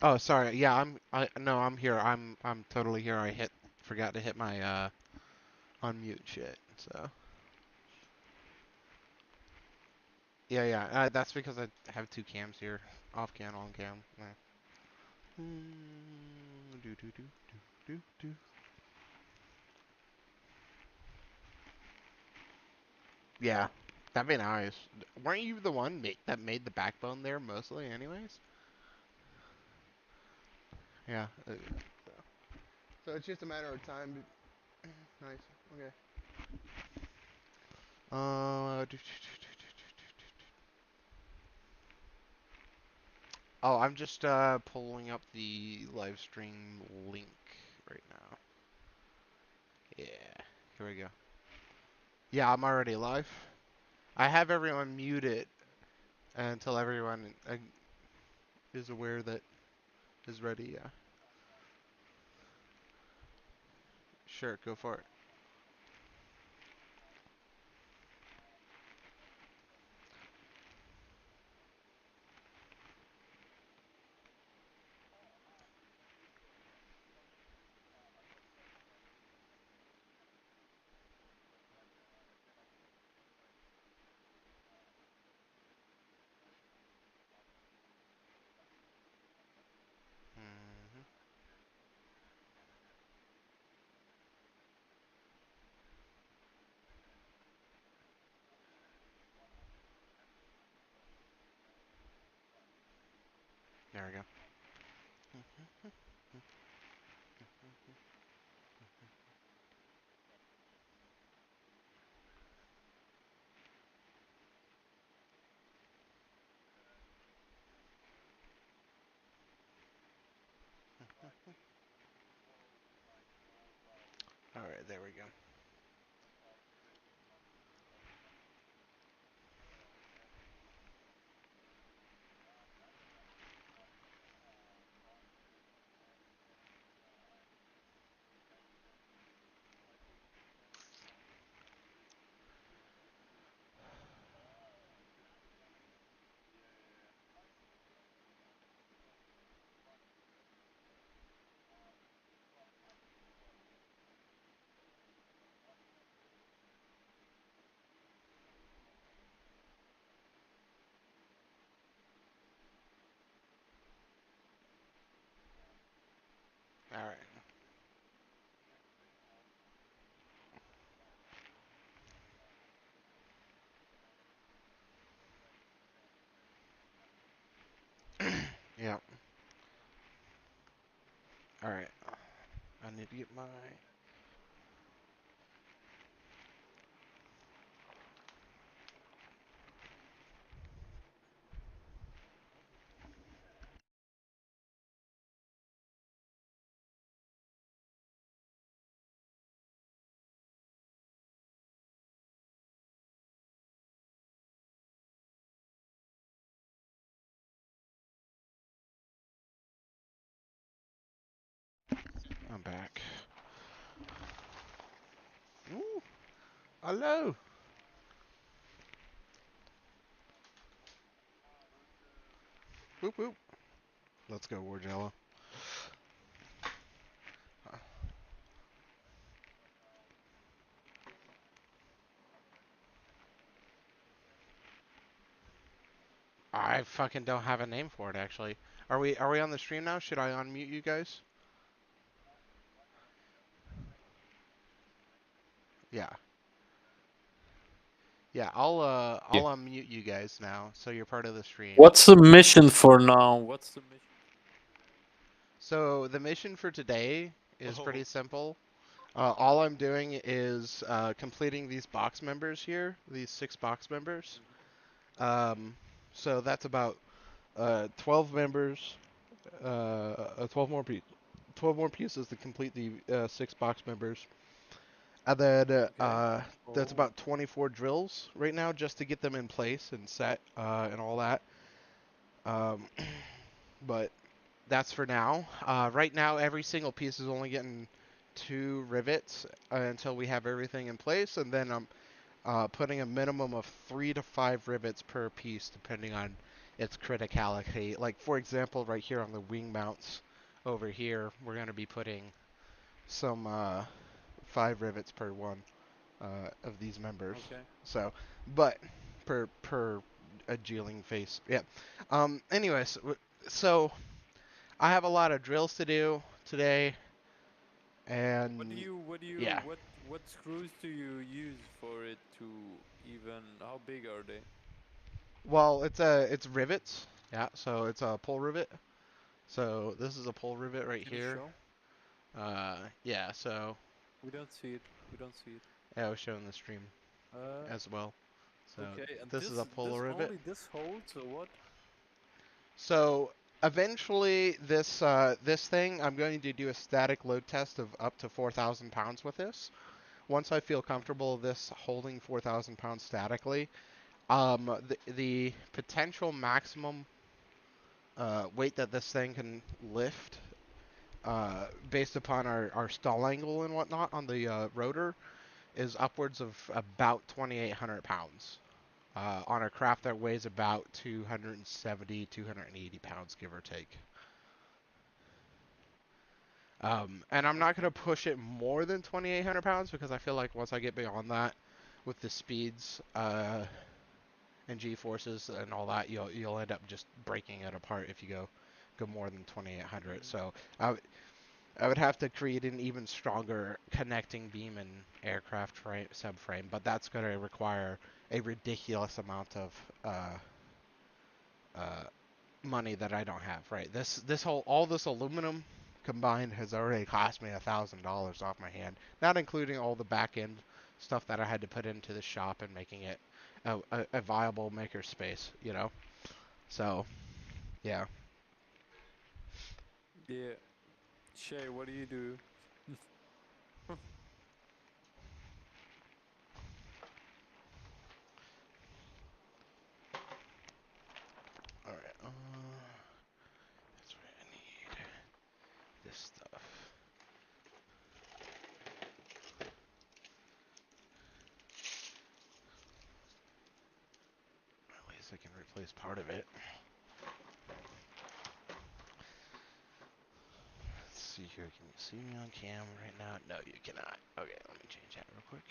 Oh, sorry. Yeah, no, I'm here. I'm totally here. Forgot to hit my unmute shit. So yeah, yeah. That's because I have two cams here, off cam, on cam. Yeah. Do do do do do do. Yeah, that'd be nice. Weren't you the one that made the backbone there mostly, anyways? Yeah. So it's just a matter of time. Nice. Okay. Oh, I'm just pulling up the live stream link right now. Yeah. Here we go. Yeah, I'm already live. I have everyone muted until everyone is aware that is ready. Yeah. Sure, go for it. Hmm. There we go. All right, there we go. All right. Yeah. All right. I need to get my. I'm back. Ooh, hello. Whoop whoop. Let's go, Warjello. I fucking don't have a name for it actually. Are we on the stream now? Should I unmute you guys? Yeah. Yeah, Yeah. I'll unmute you guys now so you're part of the stream. What's the mission for now? What's the mission? So the mission for today is Oh, pretty simple. All I'm doing is completing these box members here, these 6 box members. Um, so that's about 12 members, 12 more 12 more pieces to complete the 6 box members. And then okay. that's Oh, about 24 drills right now just to get them in place and set and all that. Um, but that's for now. Right now, every single piece is only getting 2 rivets until we have everything in place, and then I'm putting a minimum of 3 to 5 rivets per piece, depending on its criticality. Like for example, right here on the wing mounts over here, we're going to be putting some 5 rivets per one of these members. Okay. So, but per a geeling face. Yeah. Anyways, so I have a lot of drills to do today, and yeah. What screws do you use for it to even? How big are they? Well, it's rivets. Yeah. So it's a pull rivet. So this is a pull rivet right Can you here. show? Yeah. So We don't see it. We don't see it. yeah, I was showing the stream Uh, as well. So okay. And this is a pull this rivet. only this holds or what? So eventually, this thing, I'm going to do a static load test of up to 4,000 pounds with this. Once I feel comfortable this holding 4,000 pounds statically, the potential maximum weight that this thing can lift, based upon our stall angle and whatnot on the rotor, is upwards of about 2,800 pounds. On a craft that weighs about 270, 280 pounds, give or take. And I'm not going Okay. to push it more than 2,800 pounds because I feel like once I get beyond that, with the speeds and G forces and all that, you'll end up just breaking it apart if you go more than 2,800. Mm, So I would have to create an even stronger connecting beam and aircraft subframe, but that's going to require a ridiculous amount of uh, money that I don't have. Right. This whole all this aluminum combined has already cost me $1,000 off my hand, not including all the back end stuff that I had to put into the shop and making it a viable maker space. So yeah. yeah. Shay, what do you do? All right. That's what I need. This stuff. At least I can replace part of it. Let's see here. Can you see me on cam right now? No, you cannot. Okay, let me change that real quick.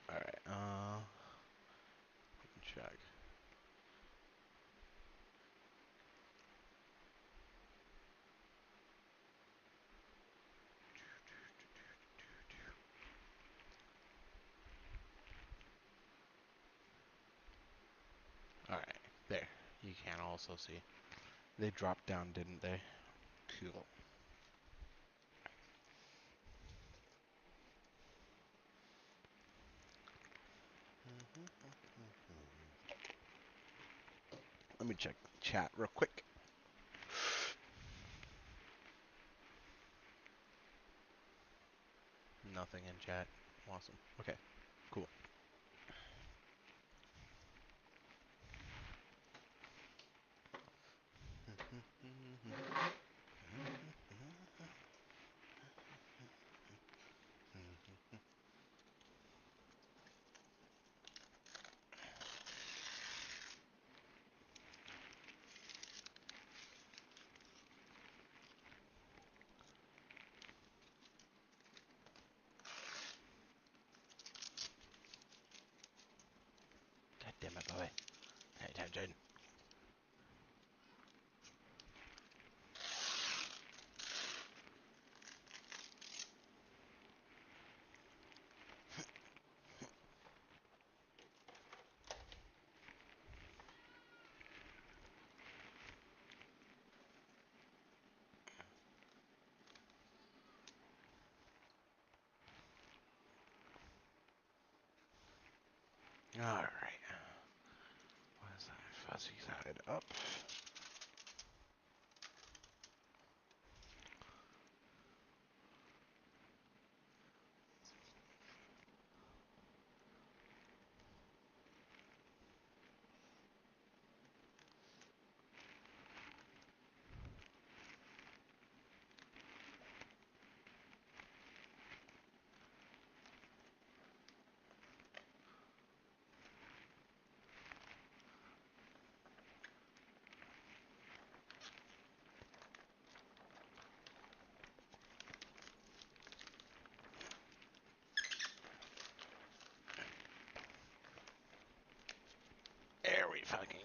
All right. Check. All right. There. You can also see. They dropped down, didn't they? Cool. Let me check the chat real quick. Nothing in chat. Awesome. Okay. Cool. God damn it, boy. Hey, attention. All right. Where's that fuzzy side up?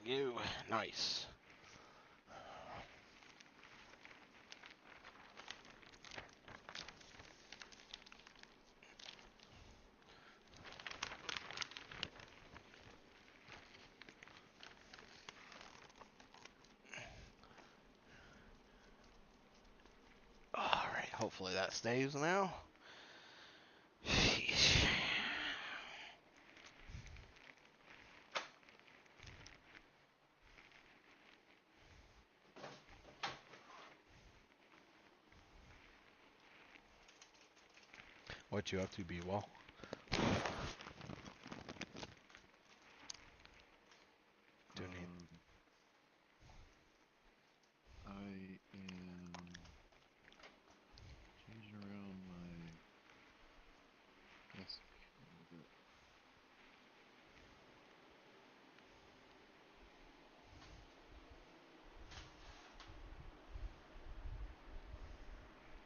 go. Nice. Alright, hopefully that stays now. What you up to, B-Wall? Doing it. Um, I am changing around my desk a little bit.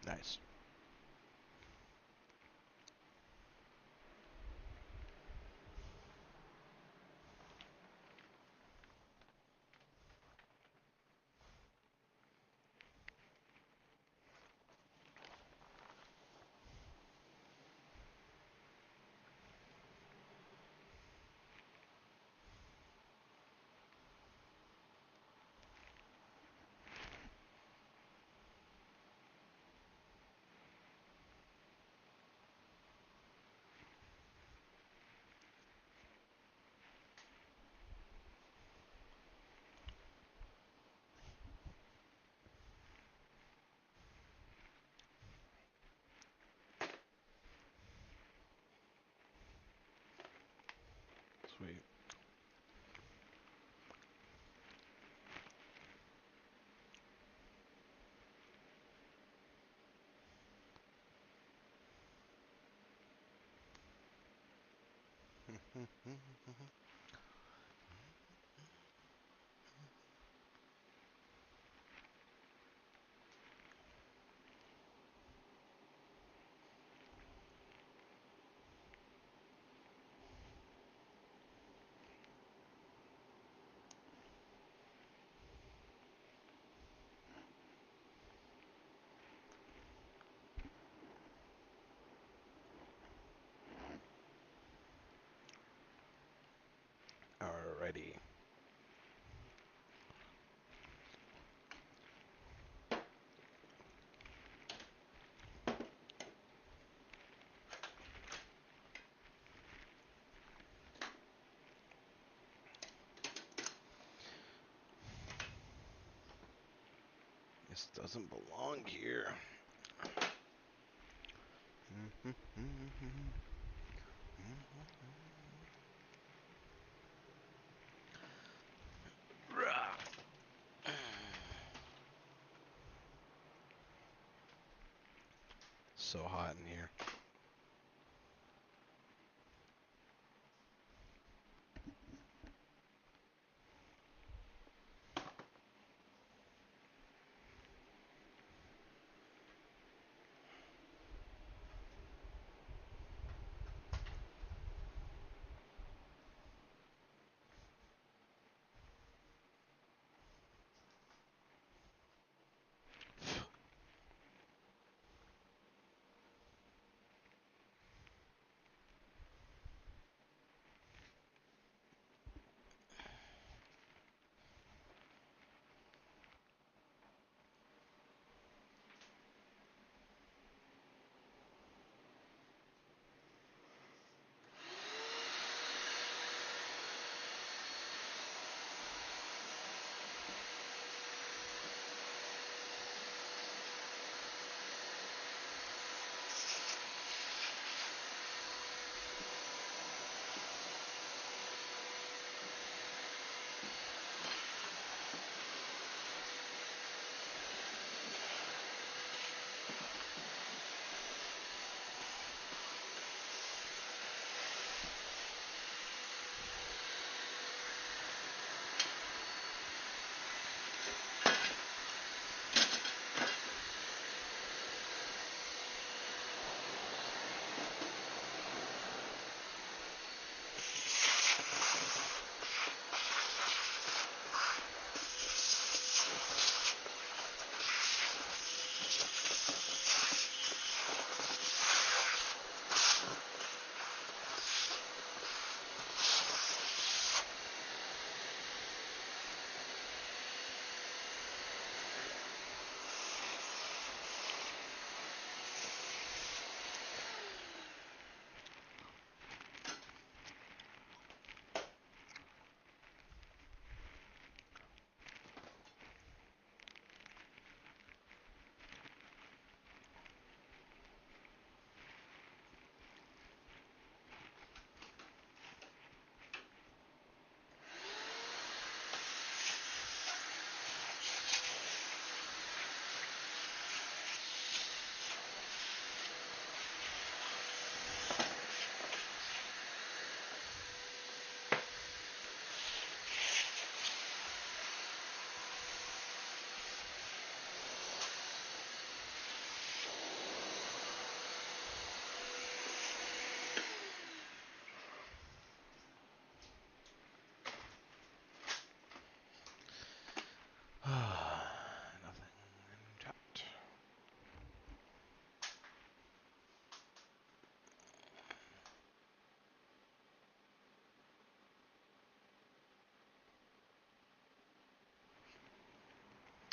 Nice. Sweet. Alrighty. This doesn't belong here. So hot in here.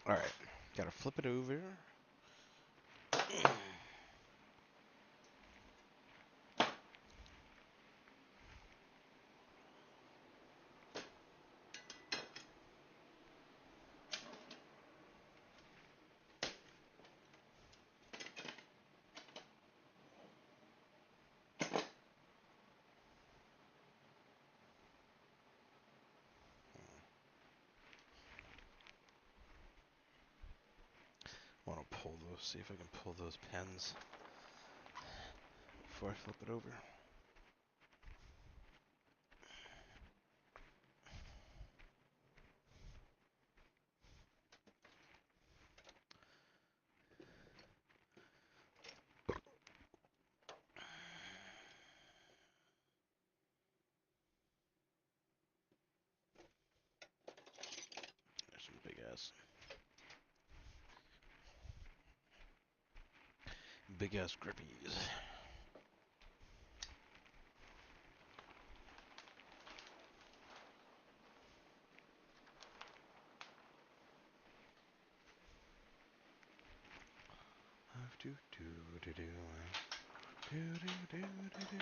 All right, gotta flip it over. Want to pull those? See if I can pull those pens before I flip it over. There's some big ass grippies. Do do do do do do do do do.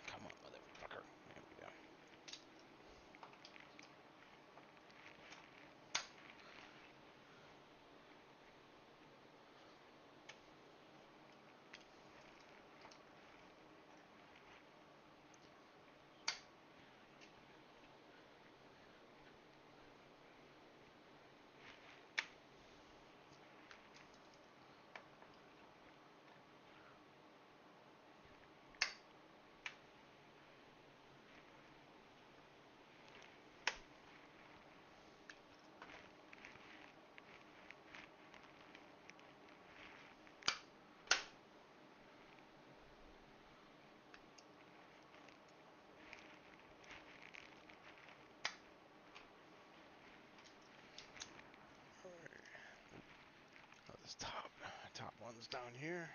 Come on, motherfucker. There we go. Oh, this top one's down here.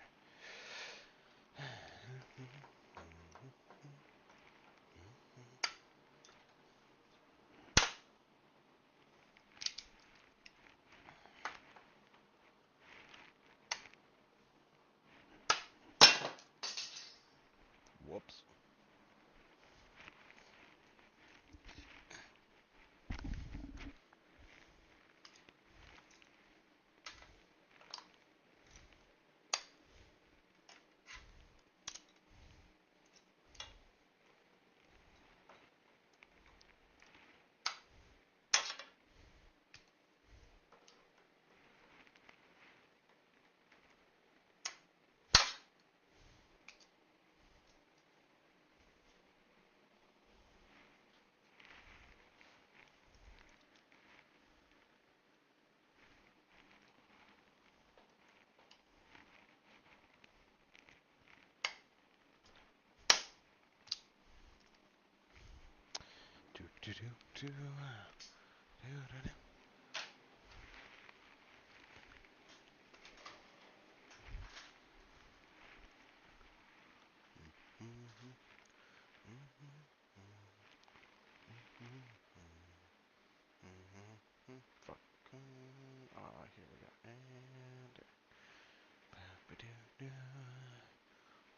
Whoops. Do do do do. Do do do. Fucking. Ah, here we go. And. Ba-ba-do-do.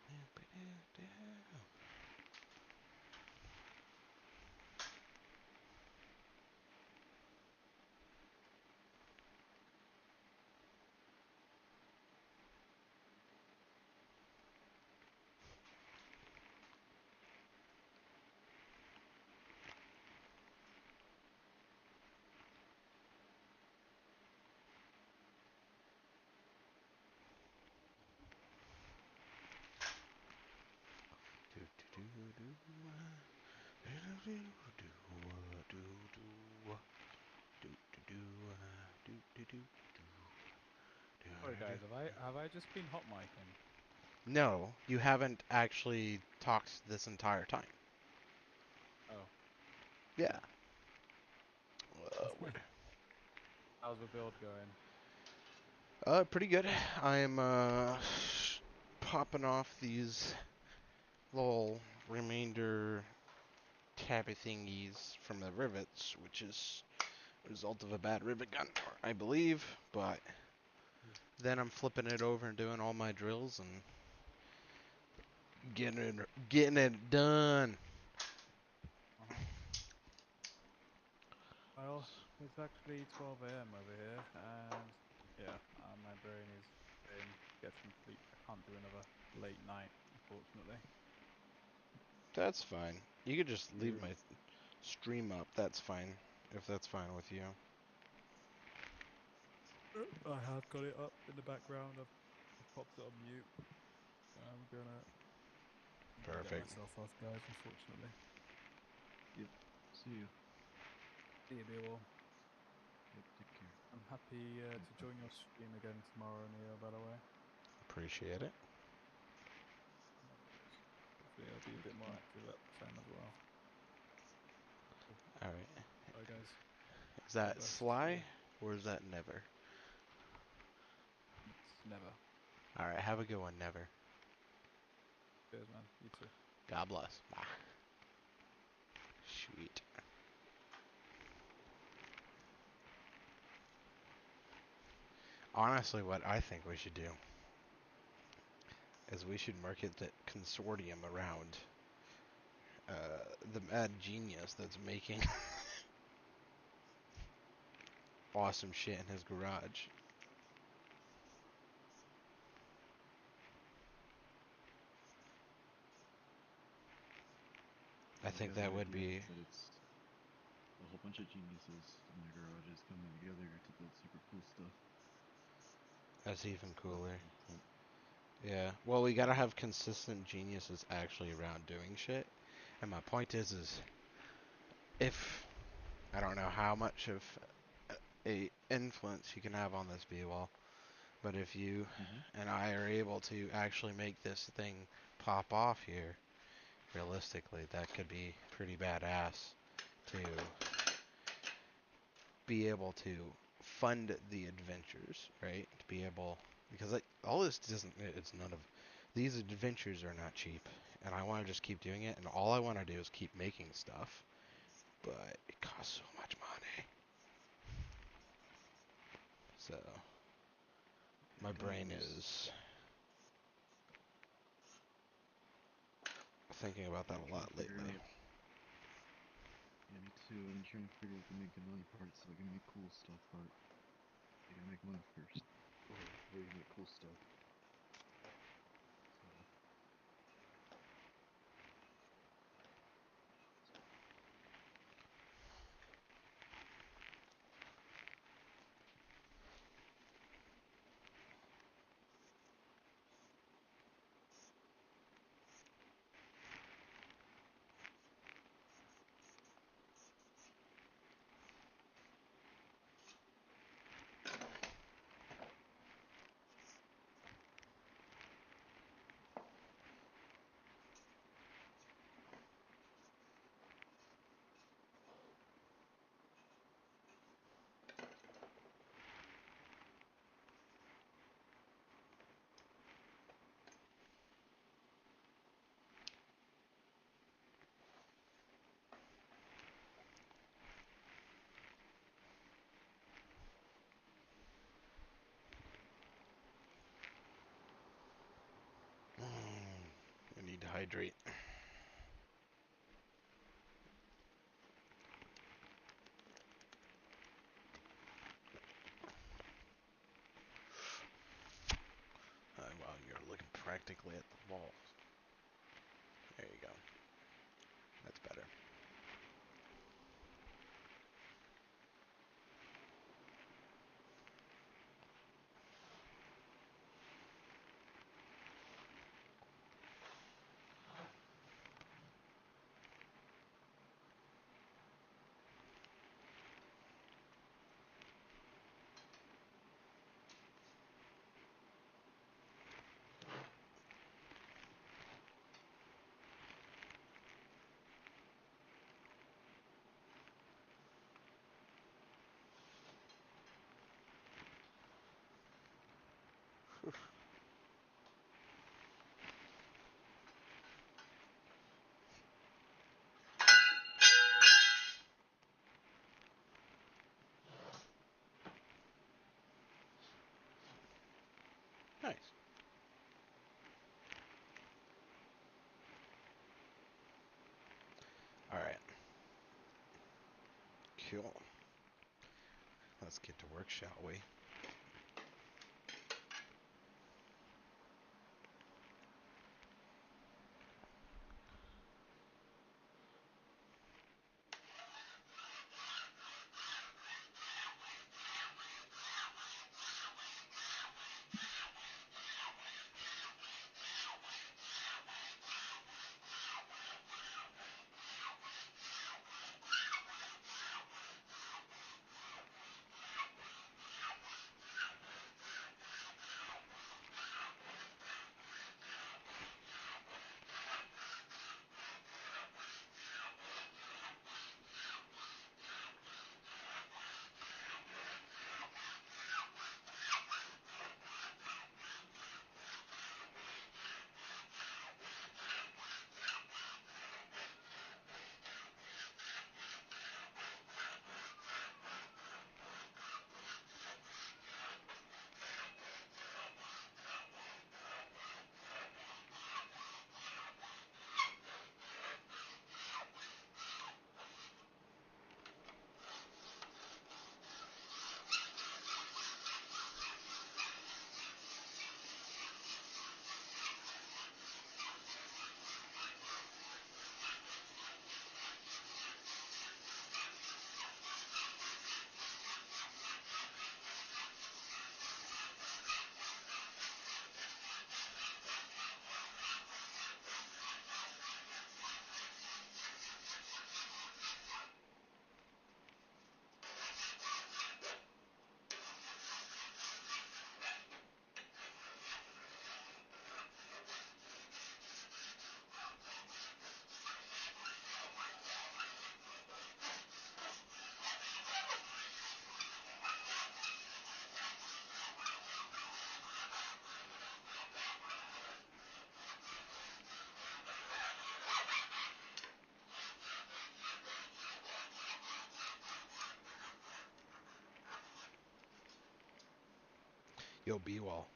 Ba-ba-do-do. Sorry guys, have I just been hot micing? No, you haven't actually talked this entire time. Oh. Yeah. How's the build going? Pretty good. I'm popping off these little remainder tabby thingies from the rivets, which is a result of a bad rivet gun, I believe. But then I'm flipping it over and doing all my drills and getting it done. Uh-huh. Well, it's actually 12 a.m. over here, and yeah, my brain is saying get some sleep. I can't do another late night, unfortunately. That's fine. You could just leave You're my stream up. That's fine, if that's fine with you. I have got it up in the background. I've popped it on mute. I'm gonna get Perfect. myself off, guys. Unfortunately. yep. See you. See you, be well. Yep. Take care. I'm happy Bye to bye. join your stream again tomorrow, Neil. By the way. Appreciate it. No worries. Hopefully, I'll be a bit Okie more doke. active at the time as well. Cool. All right. Alright, guys. Is All the that best. See ya. Sly or is that Never? It's never. All right. Have a good one, Never. Cheers, man. You too. God bless. Bye. Sweet. Honestly, what I think we should do is we should market the consortium around the mad genius that's making awesome shit in his garage. I Well, I think got an that would idea be that it's a whole bunch of geniuses in their garages coming together to build super cool stuff. that's even So cooler. that'll help. Yeah. Well, we gotta have consistent geniuses actually around doing shit. And my point is if I don't know how much of a influence you can have on this B-wall, but if you Mm-hmm. and I are able to actually make this thing pop off here, realistically, that could be pretty badass to be able to fund the adventures, right? To be able, because like, all this doesn't, it's none of, these adventures are not cheap, and I want to just keep doing it, and all I want to do is keep making stuff, but it costs so much money. So, Yeah, my it kind of brain goes. is thinking about Yeah, that I'm a trying to lot figure lately. out. Yeah, me too. I'm trying to figure out the make the money part so I can make cool stuff part. I gotta make money first before you can make cool stuff. So I need to hydrate. Well, you're looking practically at the wall. There you go. That's better. Nice. All right. Cool. Let's get to work, shall we? Yo, B-Wall.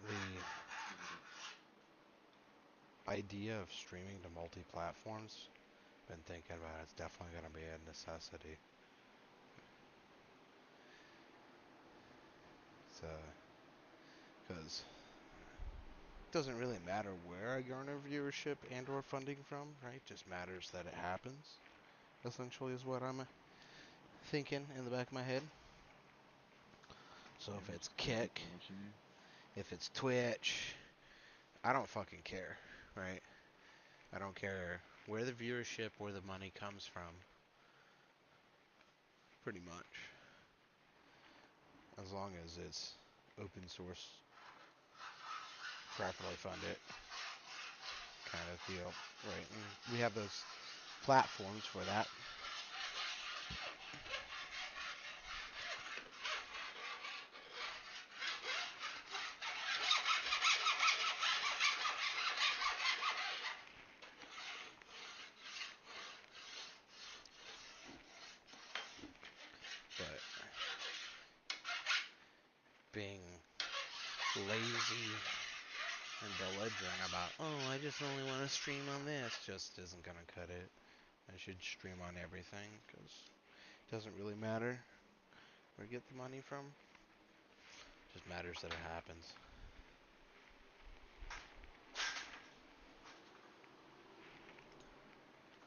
The idea of streaming to multi-platforms, been thinking about it, it's definitely going to be a necessity. It's, because it doesn't really matter where I garner viewership and or funding from, right? Just matters that it happens, essentially is what I'm thinking in the back of my head. So Yeah, if there's it's a ton of Kick, people watching you. if it's Twitch, I don't fucking care, right? I don't care where the viewership, where the money comes from, pretty much. As long as it's open source, properly funded kind of deal, right? And we have those platforms for that. But being lazy and belligerent about, oh, I just only want to stream on this, just isn't going to cut it. I should stream on everything, because it doesn't really matter where I get the money from. It just matters that it happens.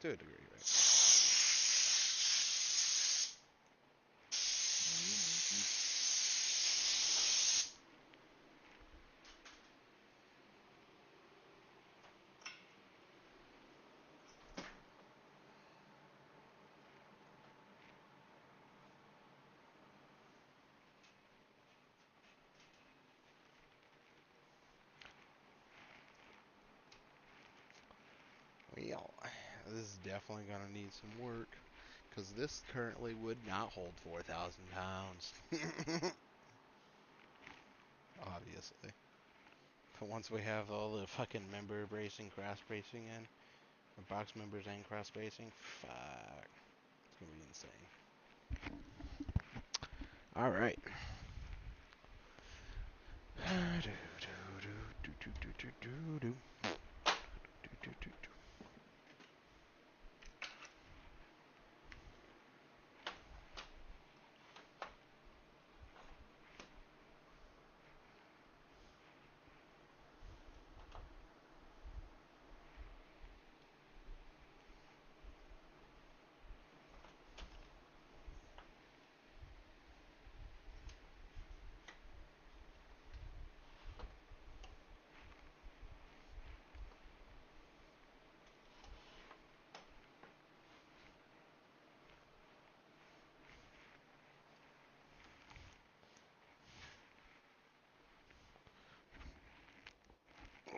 To a degree, right? Oh yeah, Mikey. Well, this is definitely going to need some work, Because this currently would not hold 4,000 pounds. Obviously. But once we have all the fucking member bracing, cross bracing in, or box members and cross bracing, fuck. It's gonna be insane. Alright.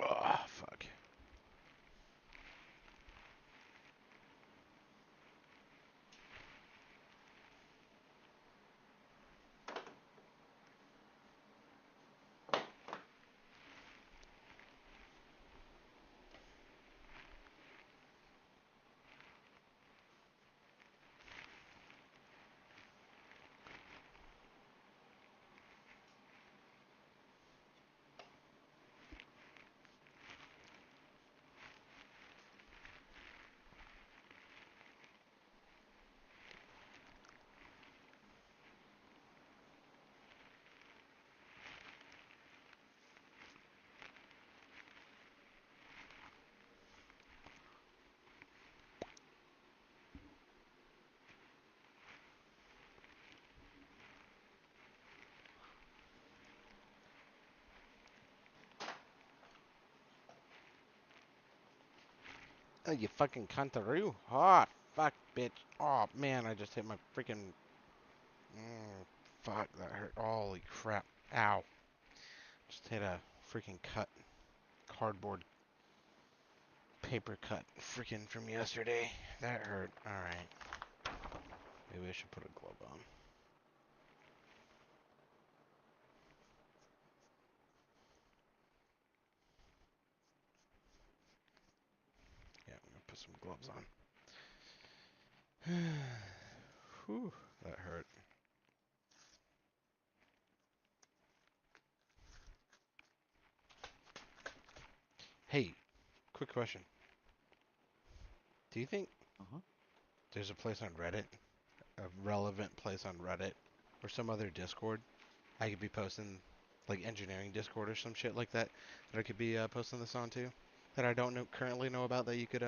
Oh, fuck. Oh, you fucking cuntaroo. Oh, fuck, bitch. Oh, man, I just hit my freaking... fuck, that hurt. Holy crap. Ow. Just hit a freaking cut. Cardboard paper cut. Freaking from yesterday. That hurt. Alright. Maybe I should put a glove on. Yeah, I'm gonna put some gloves on. Whew, that hurt. Hey, quick question. Do you think Uh-huh. there's a place on Reddit, a relevant place on Reddit, or some other Discord I could be posting, like engineering Discord or some shit like that, that I could be posting this on to, that I don't currently know about, that you could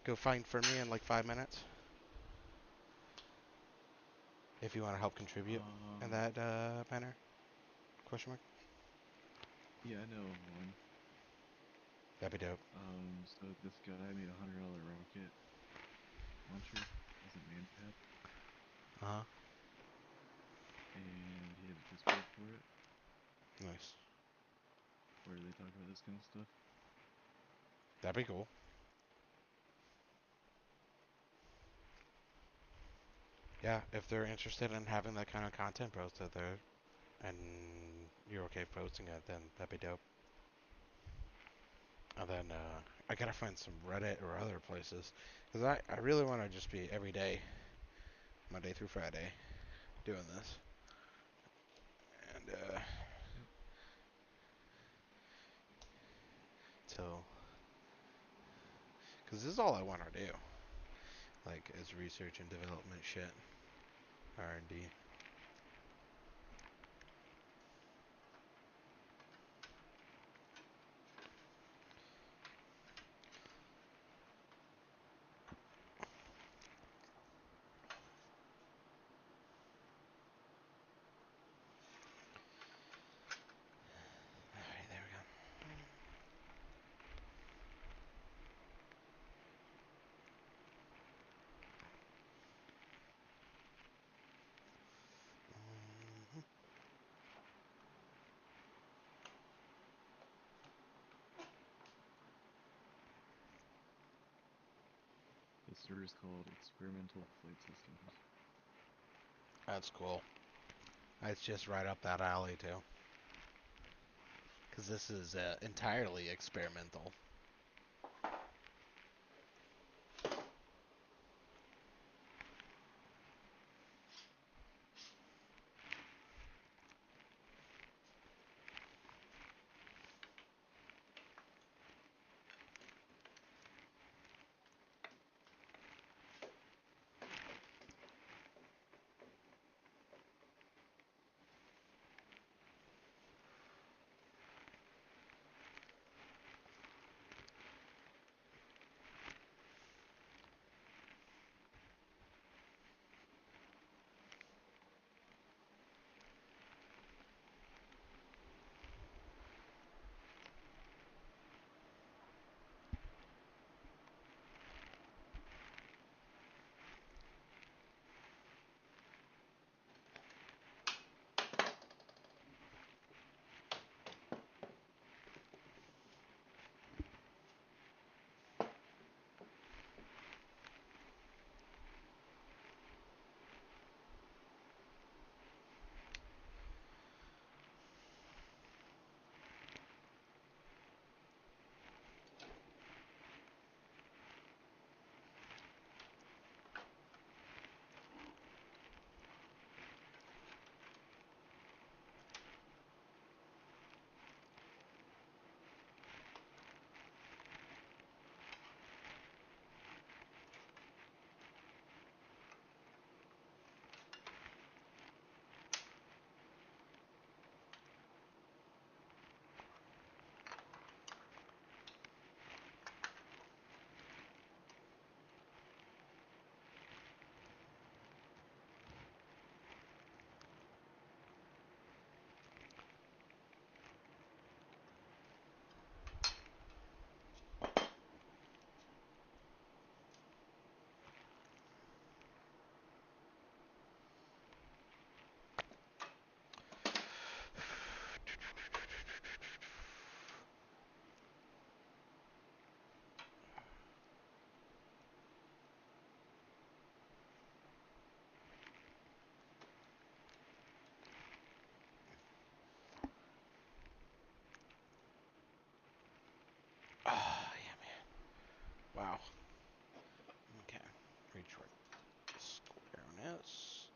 go find for me in like 5 minutes, if you want to help contribute in Um, that manner? Question mark. yeah, I know of one. That'd be dope. So this guy made $100 rocket launcher as a manpad, Uh huh. and he has a Discord for it Nice. where they talk about this kind of stuff. That'd be cool. Yeah, if they're interested in having that kind of content posted there, and you're okay posting it, then that'd be dope. And then I gotta find some Reddit or other places, because I really want to just be every day, Monday through Friday, doing this. And Yep. till, because this is all I want to do, like, is research and development shit, R&D. All right, there we go. cluster is called Experimental Flight Systems. That's cool. That's just right up that alley too. Because this is entirely experimental. Ah, yeah, man. Wow. Okay. Reach right squareness.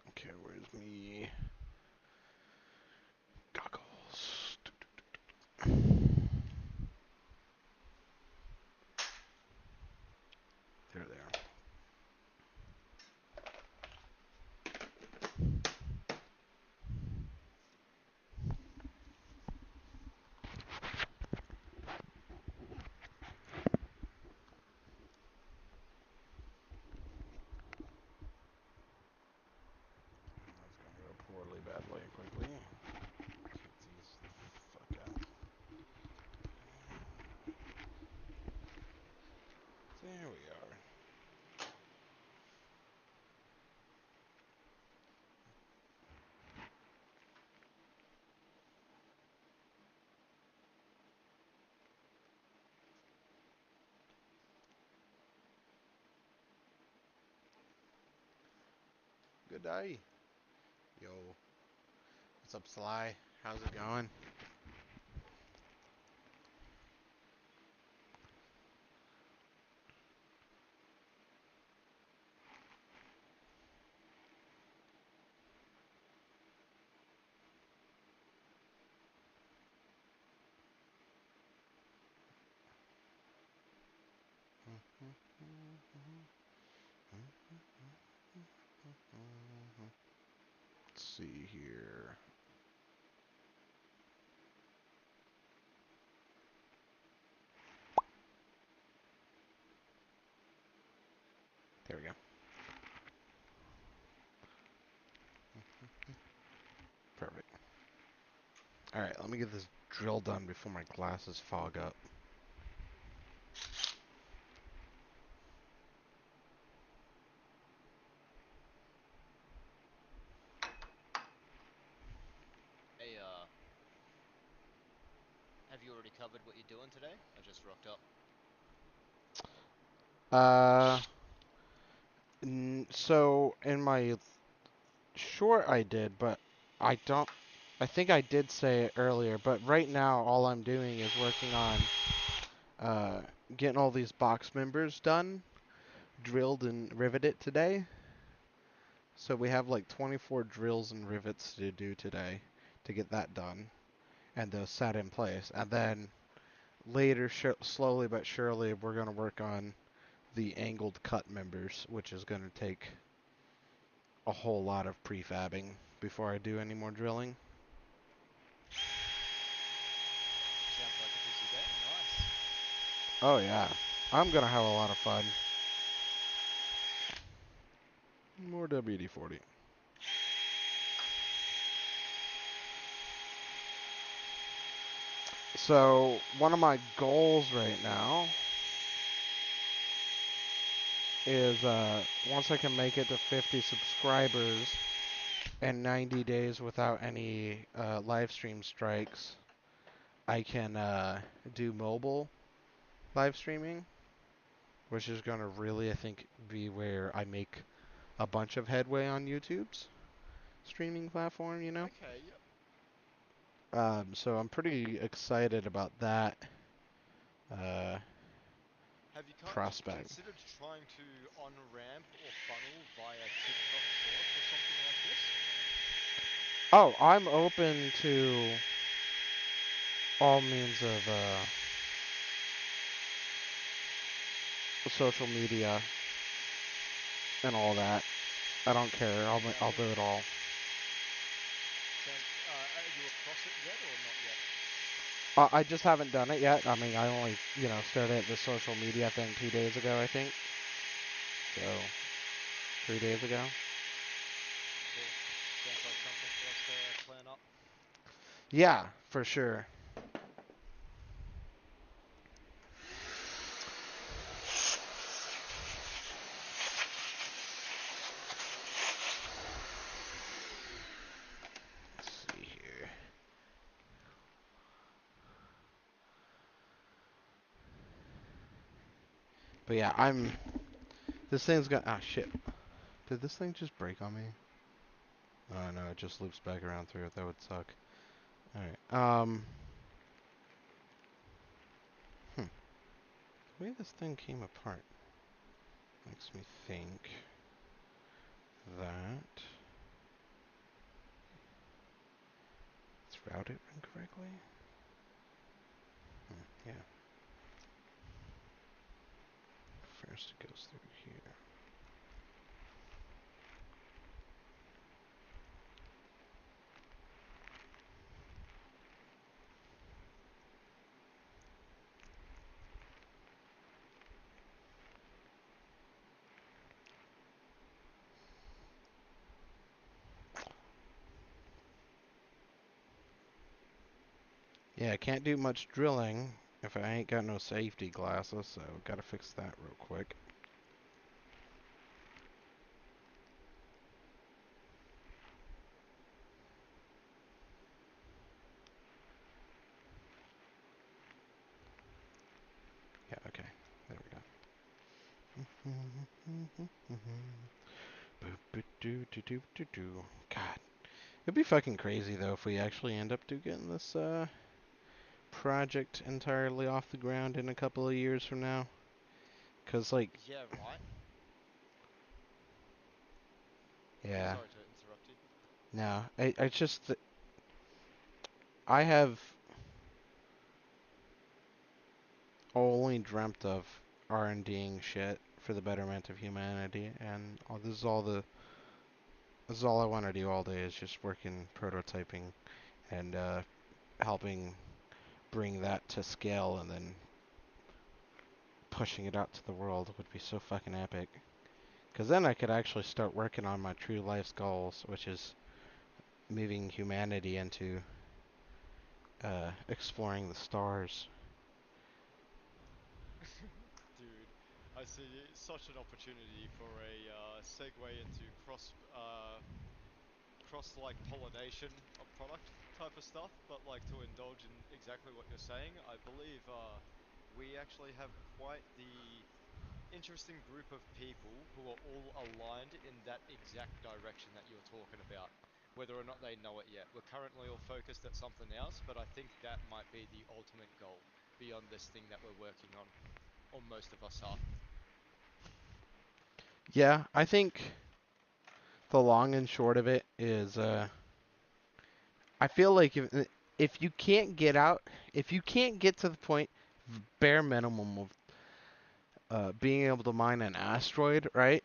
Okay, where's me goggles? There they are. That's gonna go poorly, badly, quickly. Take these the fuck out. There we are. Good day. Yo, what's up, Sly? How's it going? Let's see here. There we go. Perfect. Alright, let me get this drill done before my glasses fog up. Hey, have you already covered what you're doing today? I just rocked up. Uh, so in my short I did, but I don't. I think I did say it earlier, but right now all I'm doing is working on uh, getting all these box members done, drilled and riveted today. So we have like 24 drills and rivets to do today to get that done and those set in place. And then later, slowly but surely, we're going to work on the angled cut members, which is going to take a whole lot of prefabbing before I do any more drilling. Sounds like a busy day. Nice. Oh yeah, I'm going to have a lot of fun. More WD-40. So one of my goals right now is once I can make it to 50 subscribers in 90 days without any live stream strikes, I can do mobile live streaming, which is going to really, I think, be where I make a bunch of headway on YouTube's streaming platform, you know? Okay, yep. So I'm pretty excited about that uh, Have you prospect. considered trying to on-ramp or funnel via TikTok Shorts or something like this? Oh, I'm open to all means of social media and all that. I don't care. Yeah, I I'll think do it all. sounds. Are you across it yet or not yet? I just haven't done it yet. I mean, I only, started the social media thing 2 days ago, I think. So, 3 days ago. Cool. Sounds like something for us to plan up. Yeah, for sure. Let's see here. But yeah, this thing's got. Ah, shit. Did this thing just break on me? Oh no, it just loops back around through it. That would suck. Alright. The way this thing came apart makes me think that it's routed incorrectly. Yeah. First it goes through here. Yeah, I can't do much drilling if I ain't got no safety glasses, so gotta fix that real quick. Yeah, okay. There we go. God, it'd be fucking crazy though if we actually end up getting this project entirely off the ground in a couple of years from now. Cause like, Yeah, right. yeah, Sorry to interrupt you. no, I just I have only dreamt of R&Ding shit for the betterment of humanity, and this is all I want to do all day is just working prototyping and helping bring that to scale and then pushing it out to the world would be so fucking epic. Because then I could actually start working on my true life's goals, which is moving humanity into exploring the stars. Dude, I see such an opportunity for a segue into cross like pollination of product type of stuff, but like to indulge in exactly what you're saying, I believe we actually have quite the interesting group of people who are all aligned in that exact direction that you're talking about, whether or not they know it yet. We're currently all focused at something else, but I think that might be the ultimate goal beyond this thing that we're working on, or most of us are. Yeah, I think the long and short of it is I feel like if you can't get out, if you can't get to the point, bare minimum of being able to mine an asteroid, right?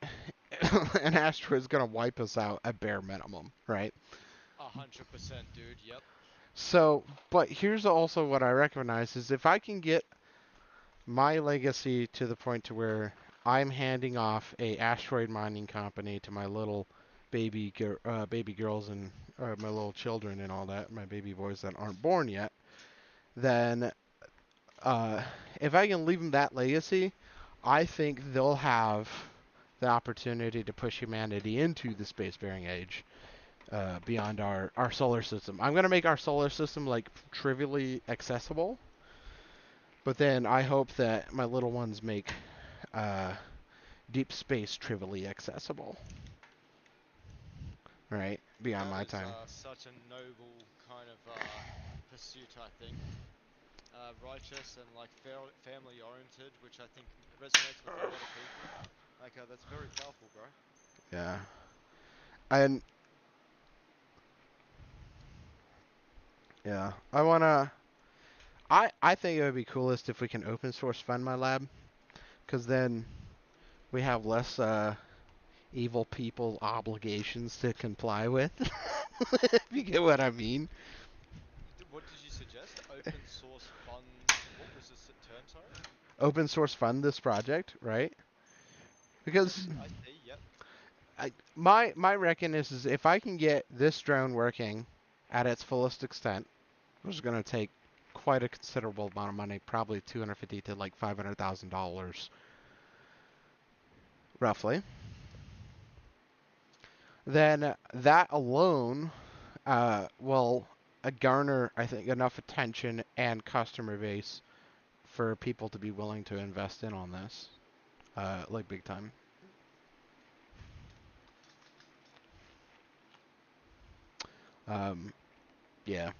An asteroid's gonna wipe us out at bare minimum, right? 100%, dude. Yep. So, but here's also what I recognize is if I can get my legacy to the point to where I'm handing off a asteroid mining company to my little baby girls and my little children and all that, my baby boys that aren't born yet, then uh, if I can leave them that legacy, I think they'll have the opportunity to push humanity into the spacefaring age beyond our solar system. I'm going to make our solar system like trivially accessible, but then I hope that my little ones make uh, deep space trivially accessible, right? Beyond That my is time. such a noble kind of pursuit, I think. Righteous and like family oriented, which I think resonates with a lot of people. Like, that's very powerful, bro. Yeah. And yeah, I think it would be coolest if we can open source fund my lab, because then we have less evil people obligations to comply with. If you get what I mean. What did you suggest? Open source fund. What was this term? Sorry. Open source fund this project, right? Because I see. Yep. my reckon is if I can get this drone working at its fullest extent, which is going to take quite a considerable amount of money, probably 250 to like $500,000 roughly, then that alone will garner, I think, enough attention and customer base for people to be willing to invest in on this, like big time. Um, yeah.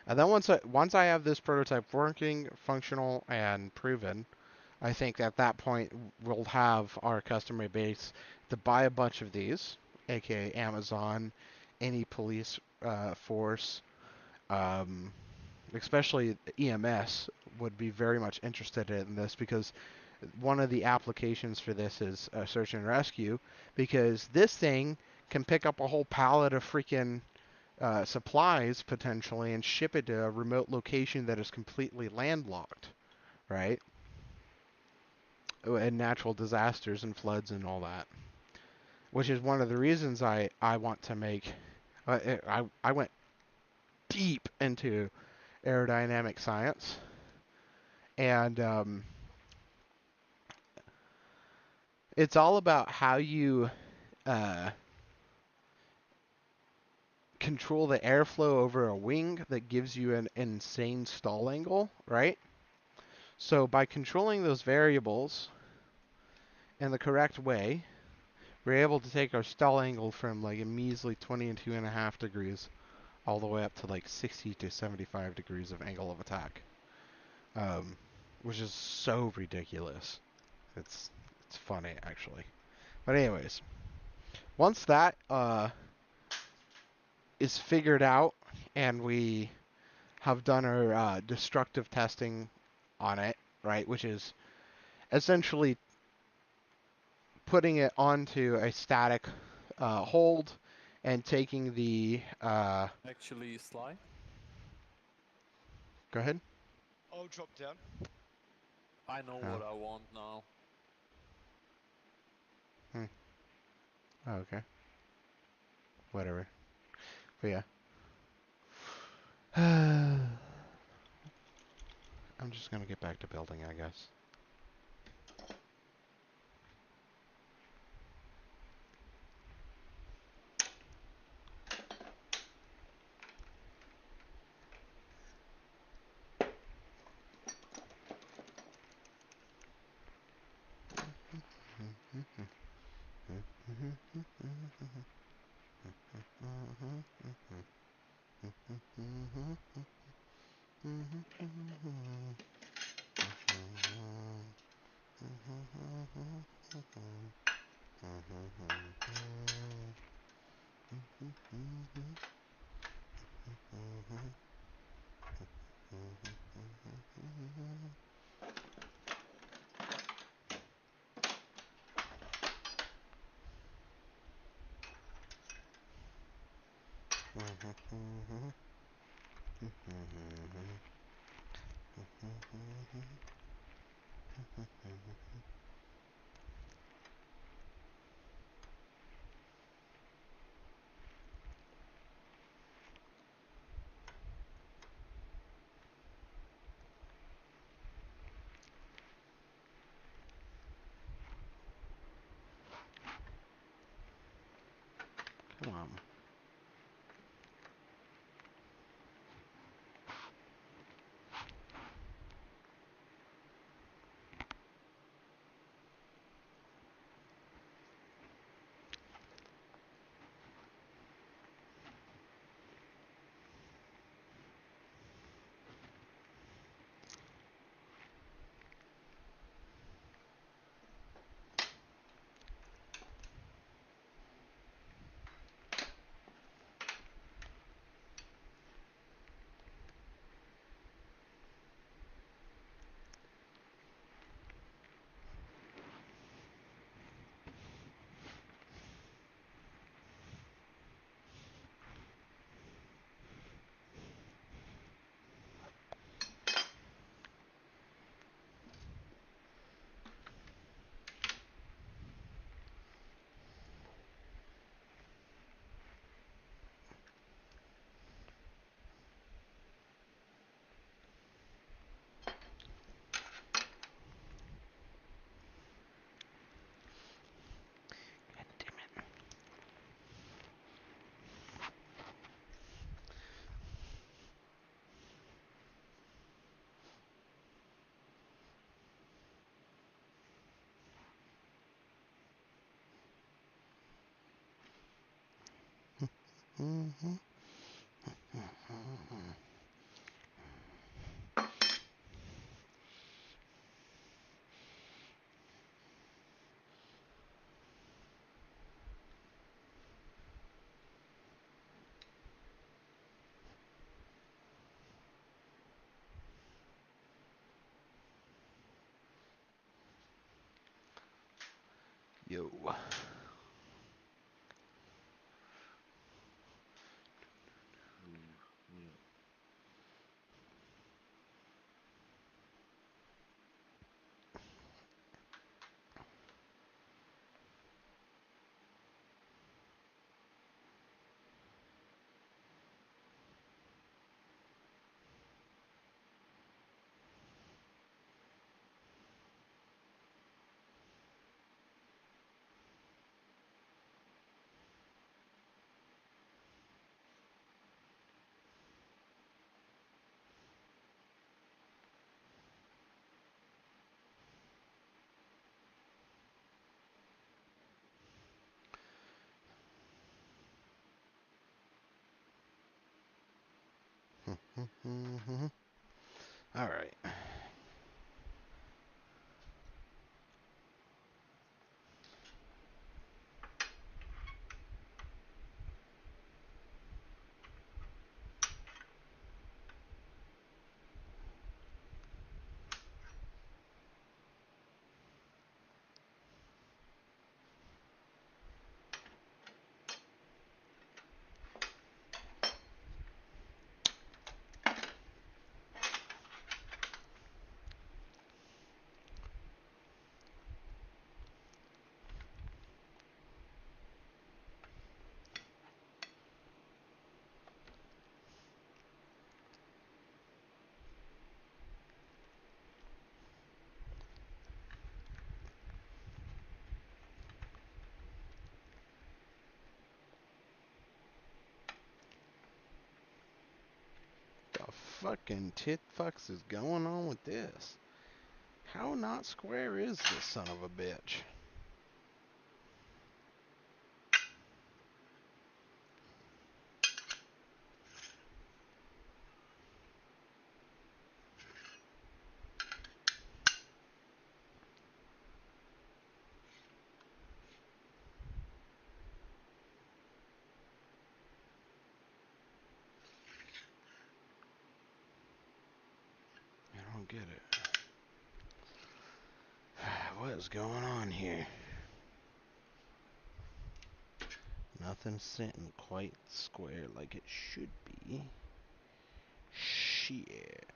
And then once I have this prototype working, functional, and proven, I think at that point we'll have our customer base to buy a bunch of these, aka Amazon, any police force, um, especially EMS would be very much interested in this because one of the applications for this is search and rescue because this thing can pick up a whole pallet of freaking supplies potentially and ship it to a remote location that is completely landlocked, right? And natural disasters and floods and all that, which is one of the reasons I want to make. I went deep into aerodynamic science, and it's all about how you uh, control the airflow over a wing that gives you an insane stall angle, right? So by controlling those variables in the correct way, we're able to take our stall angle from like a measly 22.5 degrees all the way up to like 60 to 75 degrees of angle of attack, um, which is so ridiculous. It's it's funny actually. But anyways, once that is figured out and we have done our destructive testing on it, right, which is essentially putting it onto a static hold and taking the Actually, Sly, go ahead. I'll drop down. I know Oh. what I want now. Oh, okay. Whatever. But yeah. I'm just gonna get back to building, I guess. Come on. God damn it. Yo. Ooh, yeah. All right. The fucking tit fucks is going on with this? How not square is this son of a bitch? I don't get it. What is going on here? Nothing's sitting quite square like it should be. Shit.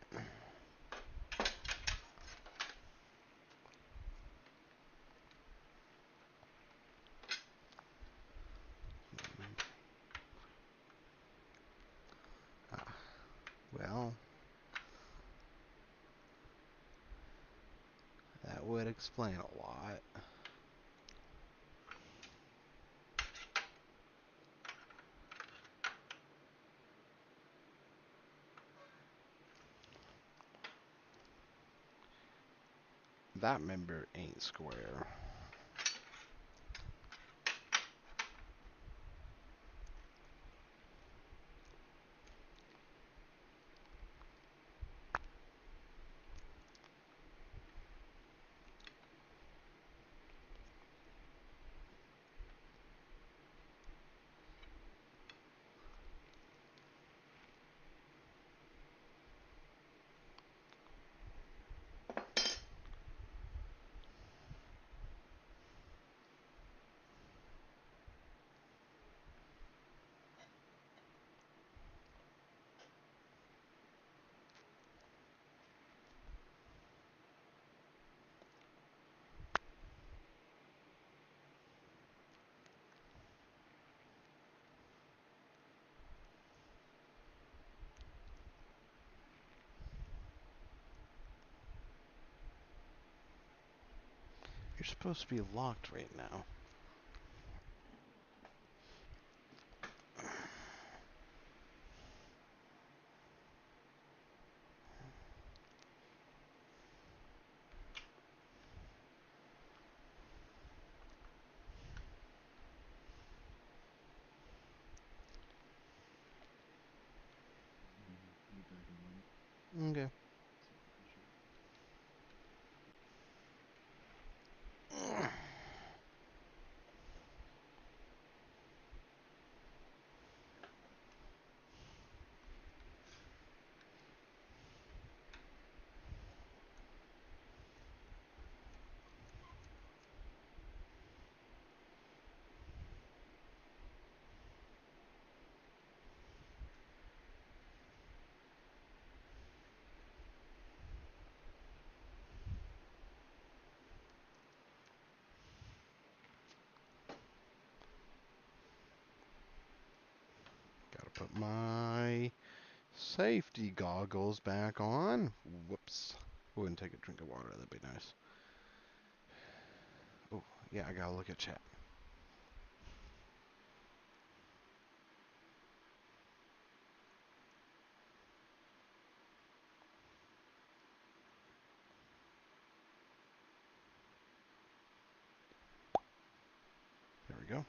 Ah, well, that would explain a lot. That member ain't square. You're supposed to be locked right now. Be back in a moment. Okay. See if I can show. Gotta put my safety goggles back on. Whoops. Go ahead and take a drink of water. That'd be nice. Oh, yeah, I gotta look at chat. There we go.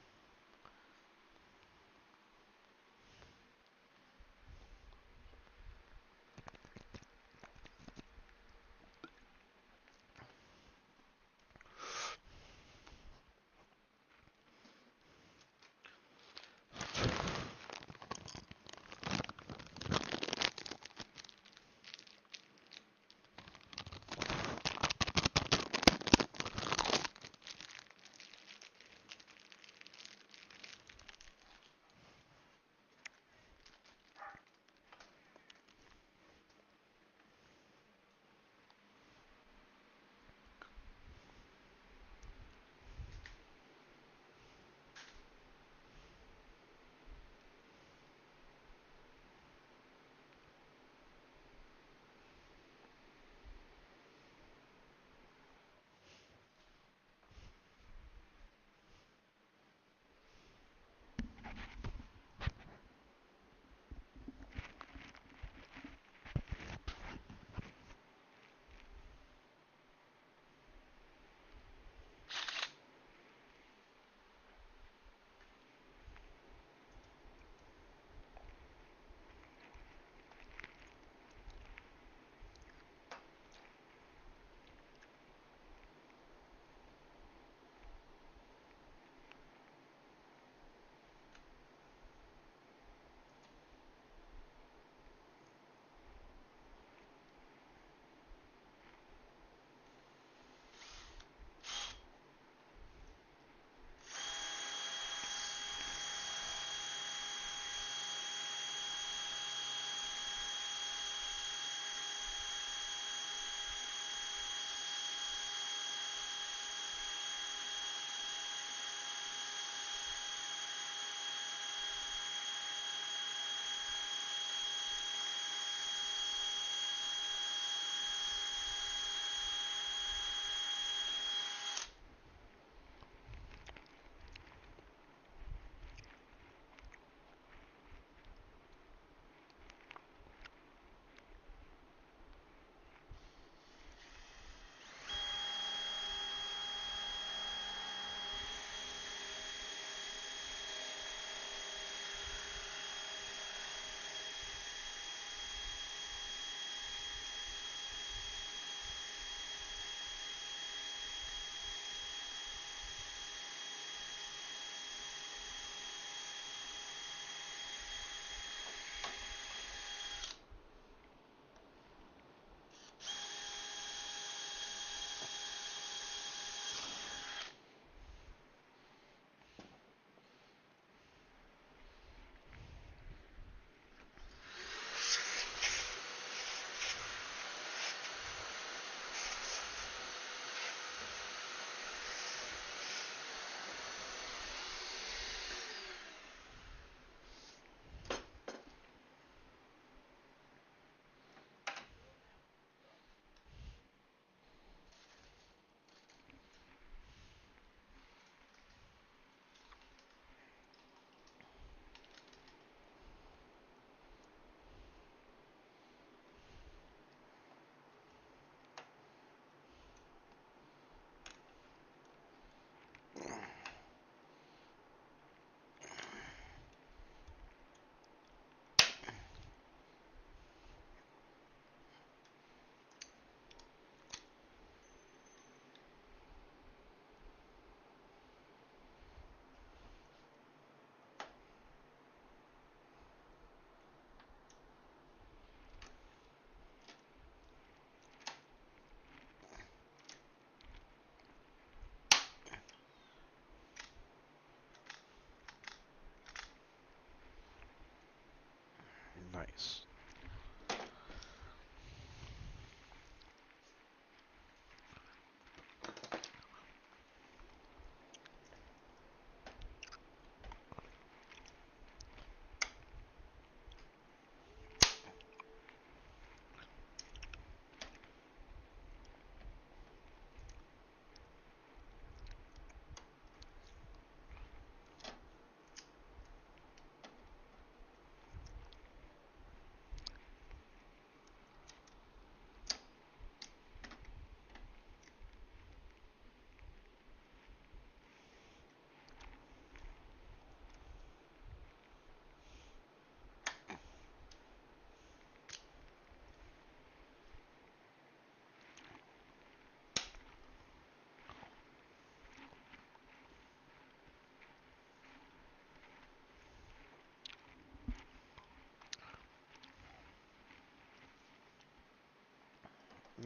Nice.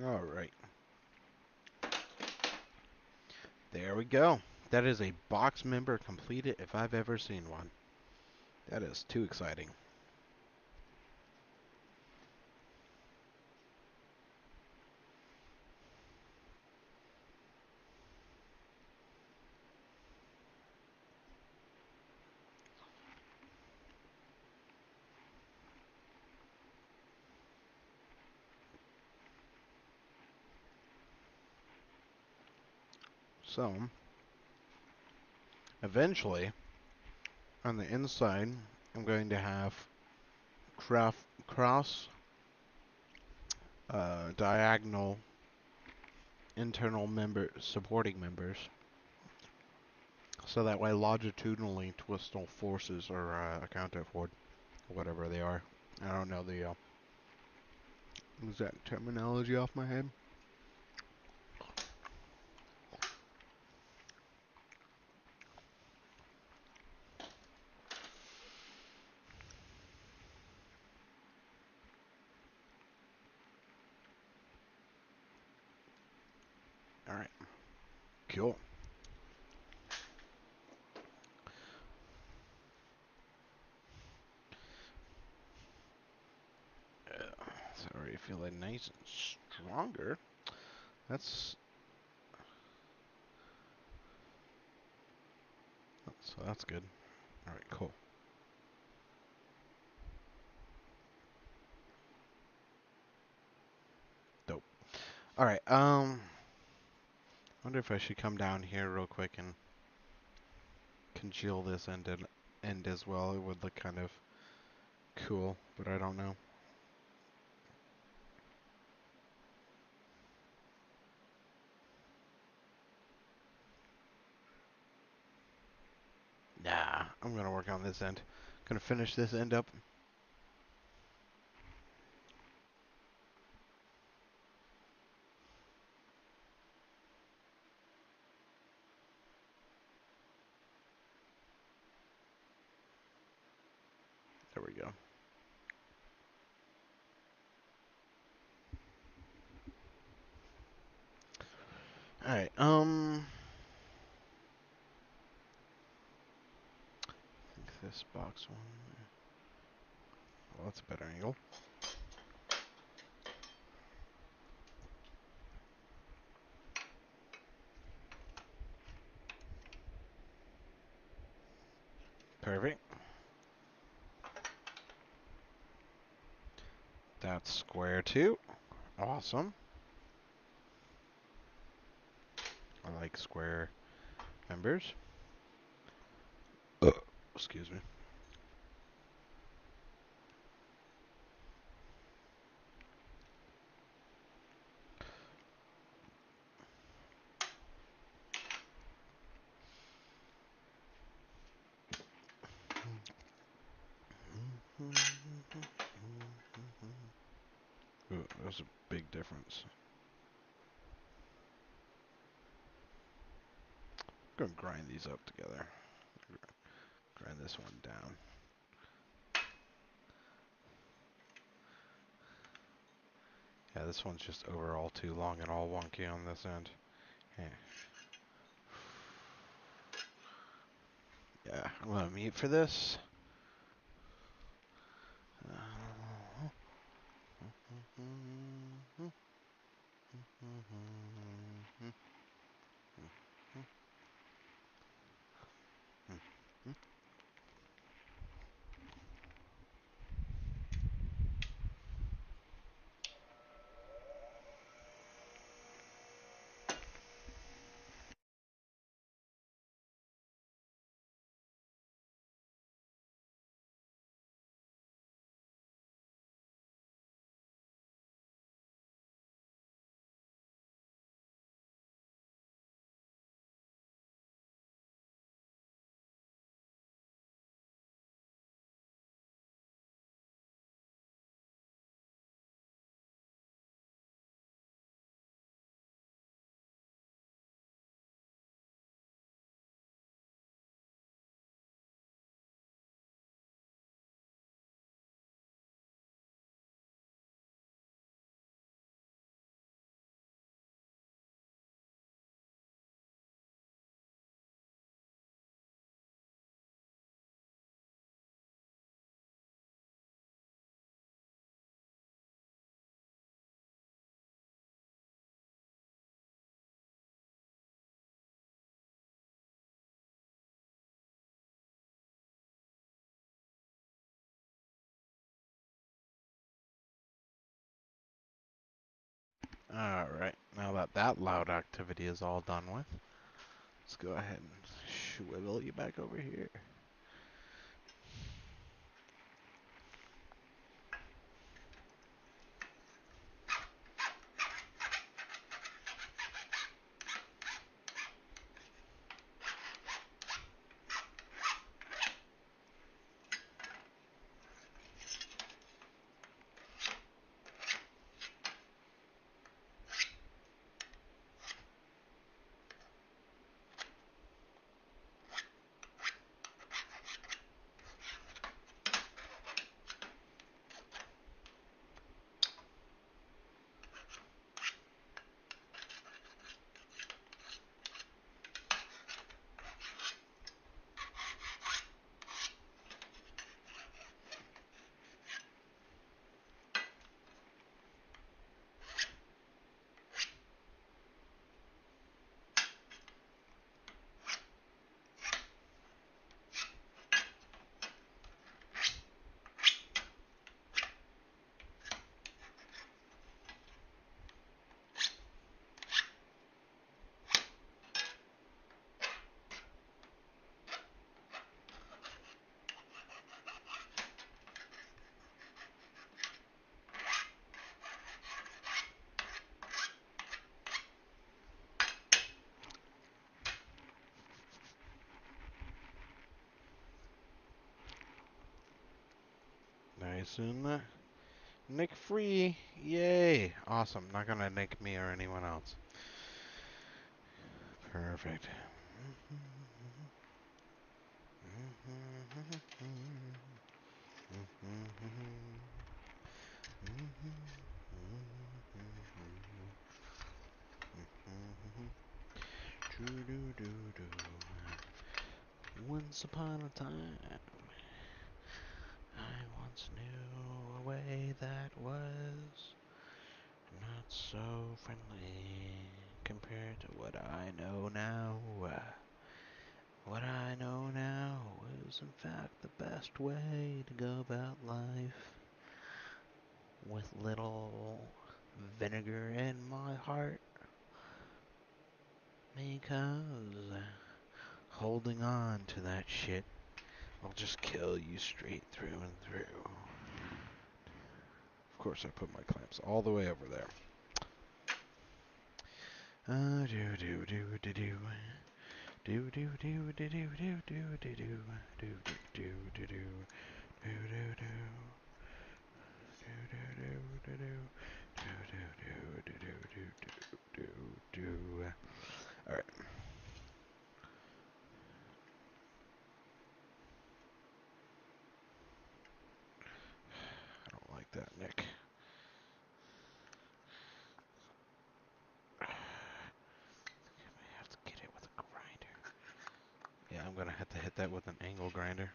All right. There we go. That is a box member completed if I've ever seen one. That is too exciting. So, eventually, on the inside, I'm going to have cross diagonal internal supporting members, so that way longitudinally twistal forces are accounted for, whatever they are. I don't know the exact terminology off my head. All right, cool. It's already feeling nice and stronger. That's so that's good. All right, cool. Dope. All right. Wonder if I should come down here real quick and congeal this end as well. It would look kind of cool, but I don't know. Nah, I'm gonna work on this end. Gonna finish this end up. There we go. All right. I think this box one. Well, that's a better angle. Perfect. That's square too. Awesome. I like square members. Excuse me. Ooh, there's a big difference. I'm gonna grind these up together. Grind this one down. Yeah, this one's just overall too long and all wonky on this end. Yeah, yeah, I'm gonna mute for this. Alright, now that that loud activity is all done with, let's go ahead and swivel you back over here. Nice and nick free. Yay. Awesome. Not gonna nick me or anyone else. Perfect. Once upon a time, I once knew a way that was not so friendly compared to what I know now. What I know now is in fact the best way to go about life. With little vinegar in my heart. Because holding on to that shit will just kill you straight through and through. Of course I put my clamps all the way over there. Do do do do do. Do do do do do do do do do do do do do do do do. Alright. I don't like that, Nick. I have to get it with a grinder. Yeah, I'm gonna have to hit that with an angle grinder.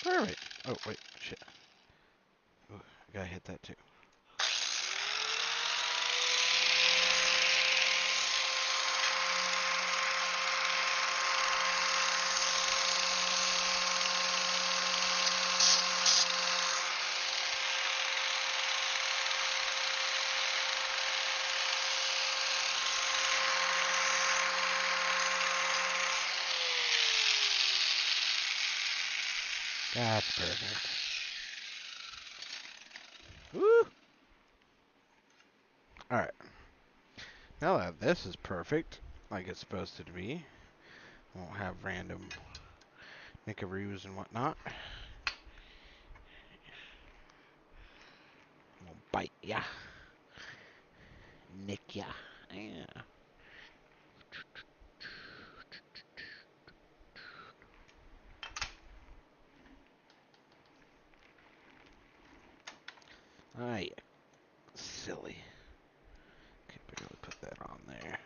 Perfect. Oh, wait. Shit. Ooh, I gotta hit that too. That's perfect. Woo! Alright. Now that this is perfect, like it's supposed to be, won't have random nickaroos and whatnot. We'll bite ya. Nick ya. Yeah. Ah, you silly. Could barely put that on there.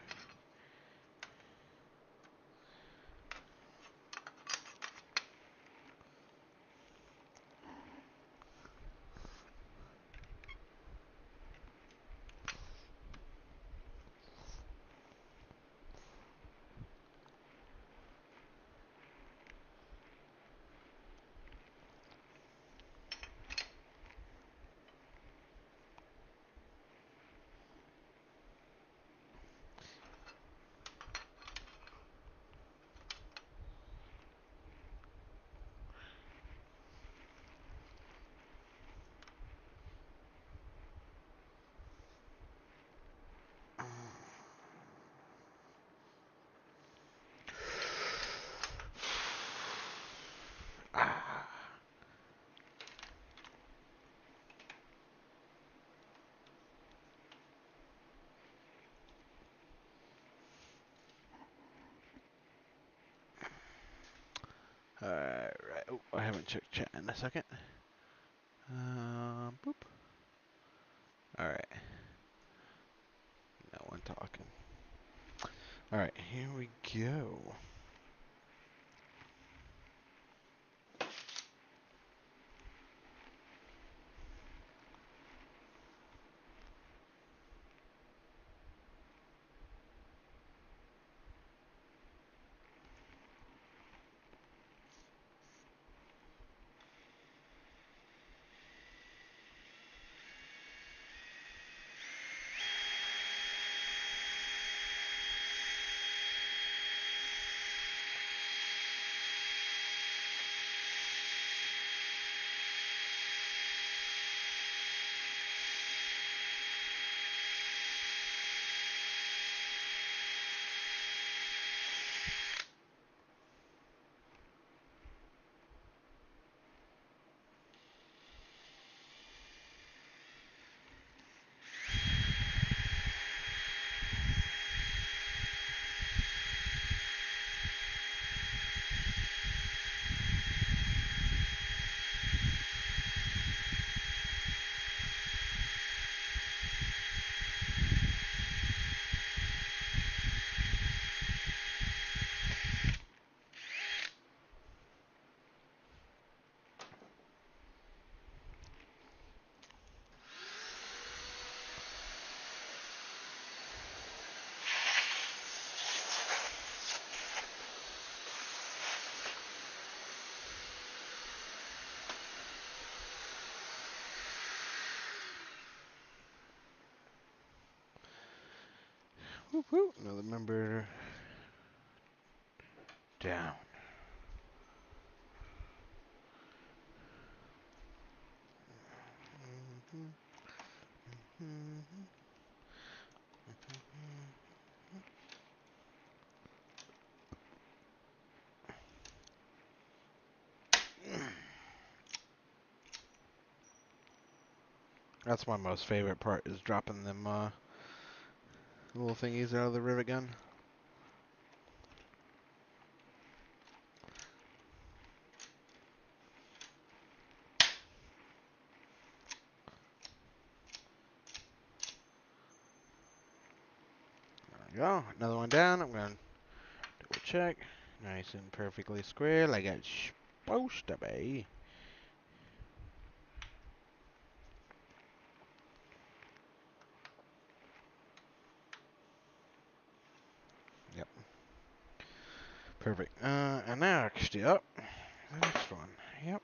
Ah. Alright. Oh, I haven't checked chat in a second. Boop. Alright. No one talking. Alright, here we go. Whoop, whoop. Another member down. That's my most favorite part, is dropping them little thingies out of the rivet gun. There we go. Another one down. I'm going to double check. Nice and perfectly square like it's supposed to be. Perfect. And next, yep. The next one. Yep.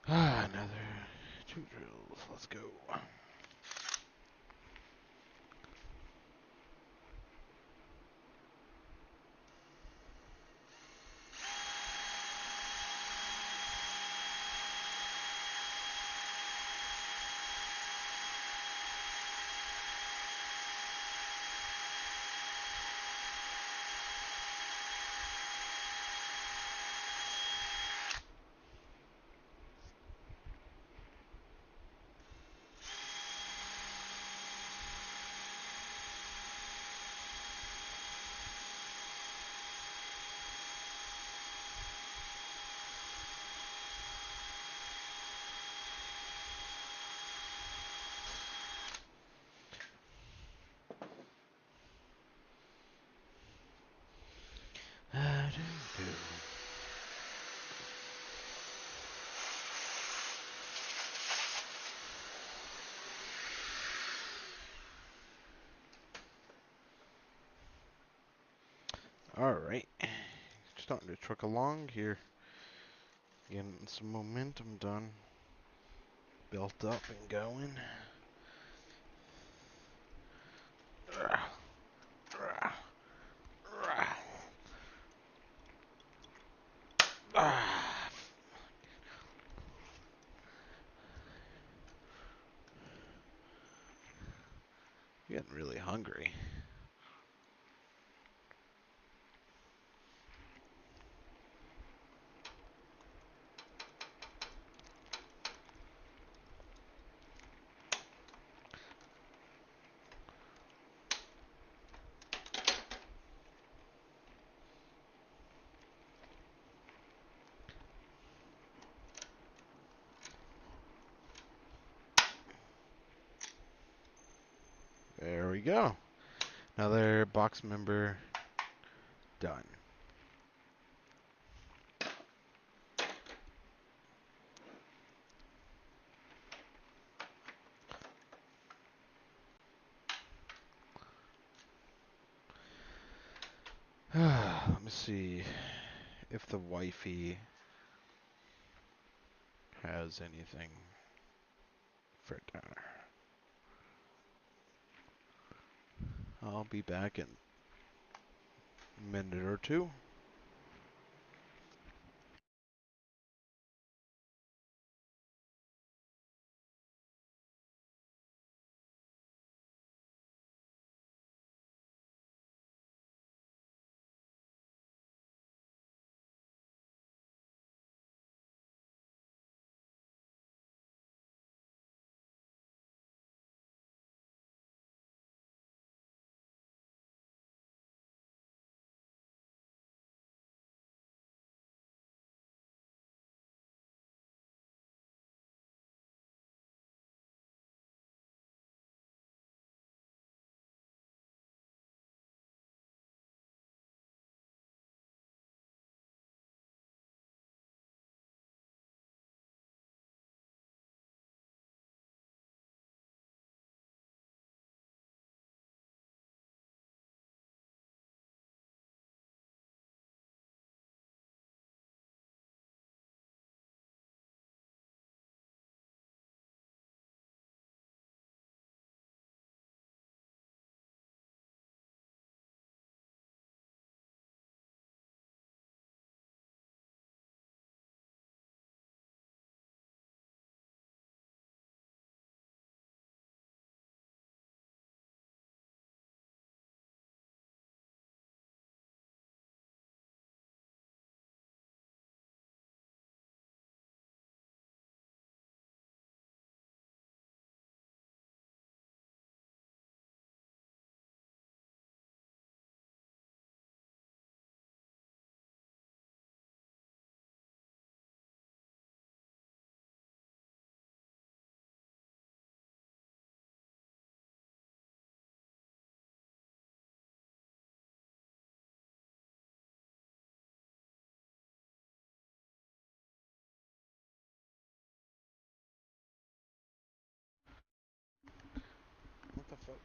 Another 2 drills. Let's go. Alright. Starting to truck along here. Getting some momentum done. Built up and going. Getting really hungry. go. Another box member done. Let me see if the wifey has anything for dinner. I'll be back in a minute or two. What the fuck?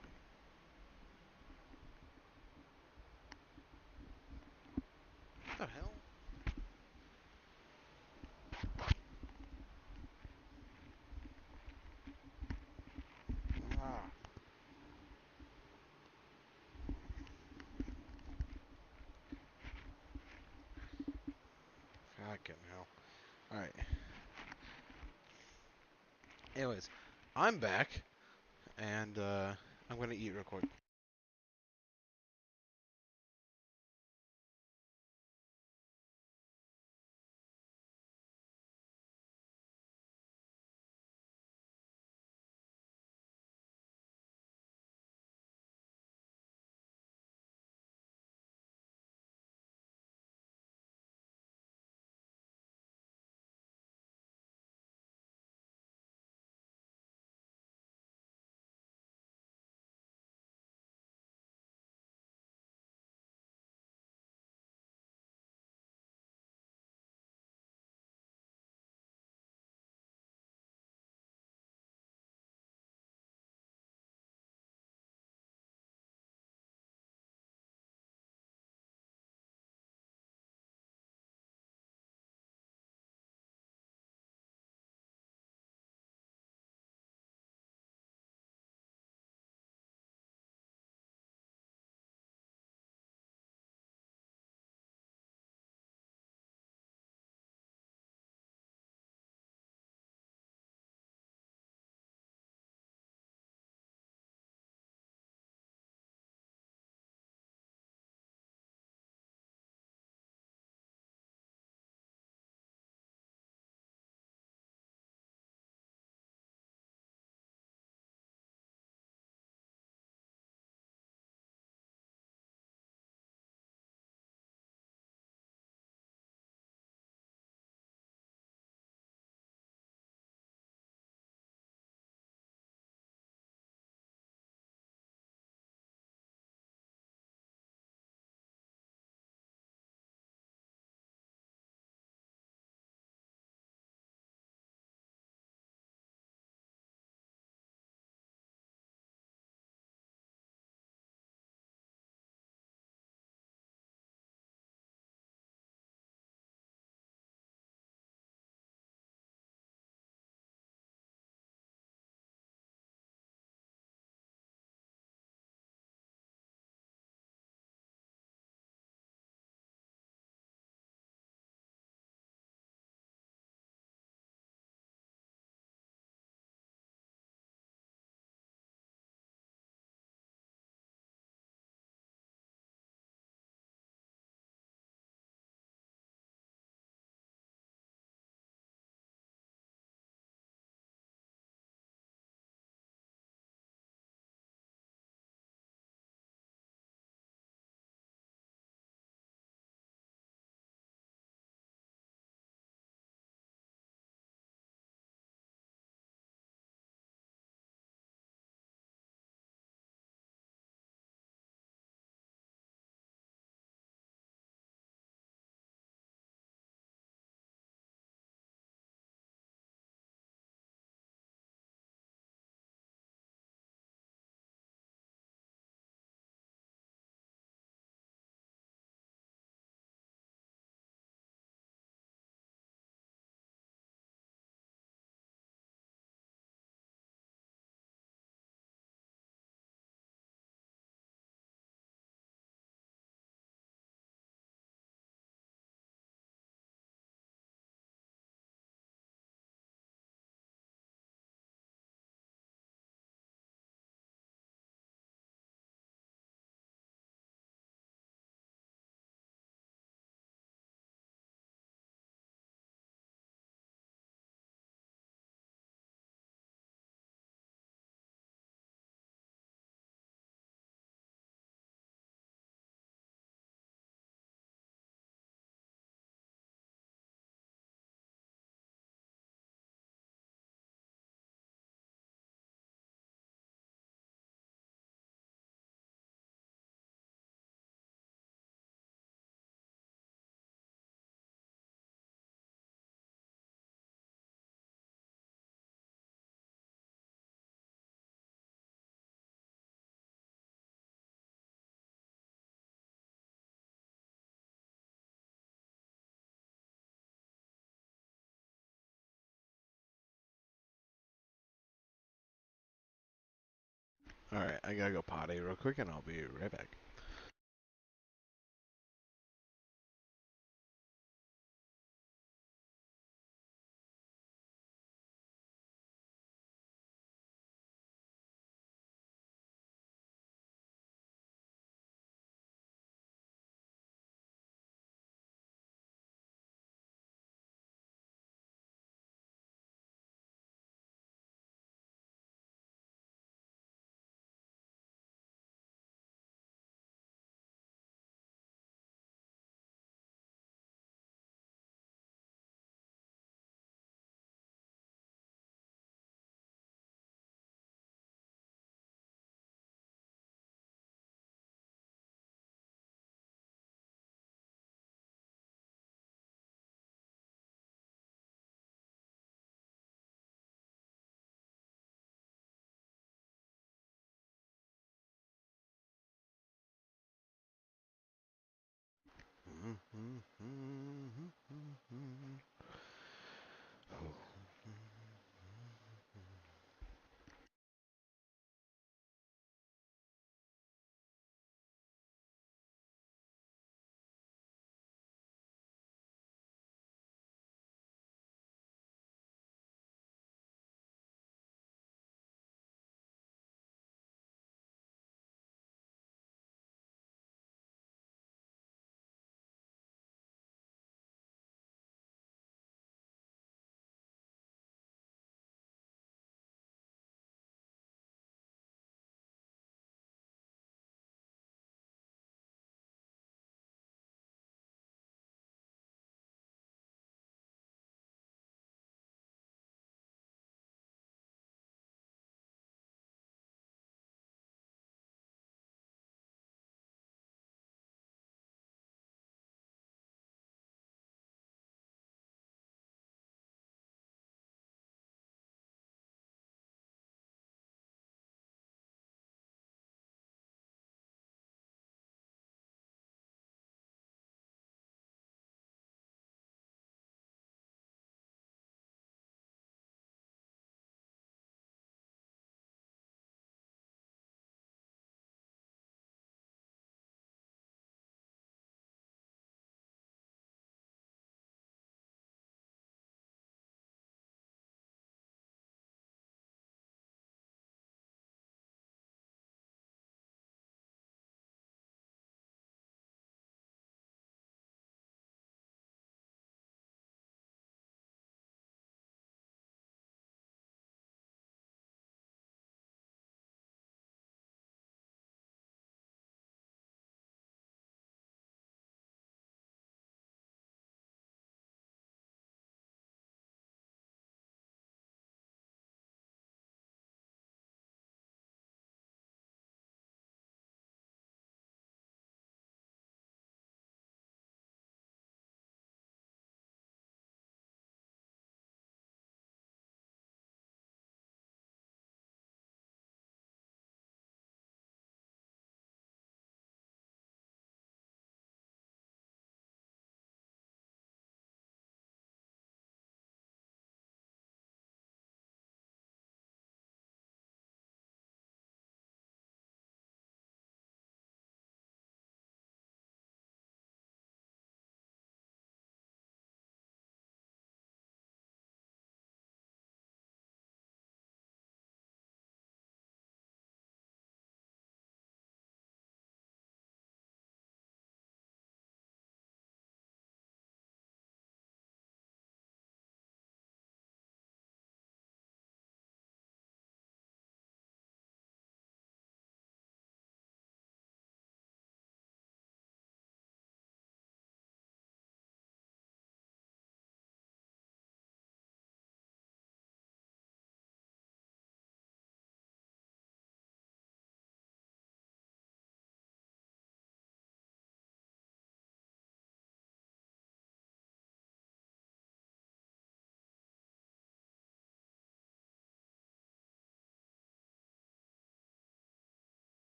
What the hell? Ah, fucking hell. Alright. Anyways, I'm back, and I'm gonna eat real quick. Alright, I gotta go potty real quick and I'll be right back.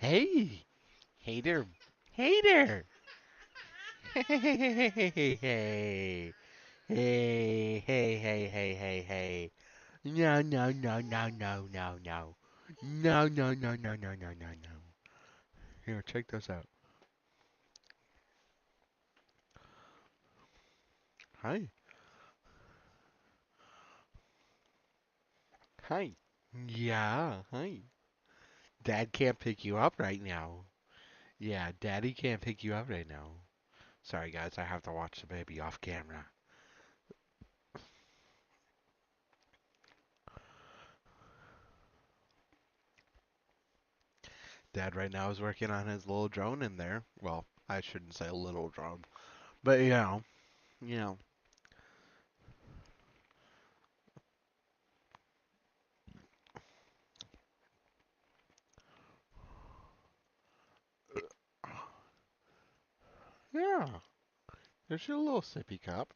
Hey, hey there, hey there. Hey, hey, hey, hey, hey, hey, hey, hey, hey. No, no, no, no, no, no, no. No, no, no, no, no, no, no, no. Here, check this out. Hi. Hi. Yeah, hi. Dad can't pick you up right now. Yeah, Daddy can't pick you up right now. Sorry, guys, I have to watch the baby off camera. Dad right now is working on his little drone in there. Well, I shouldn't say little drone, but you know, yeah. There's your little sippy cup.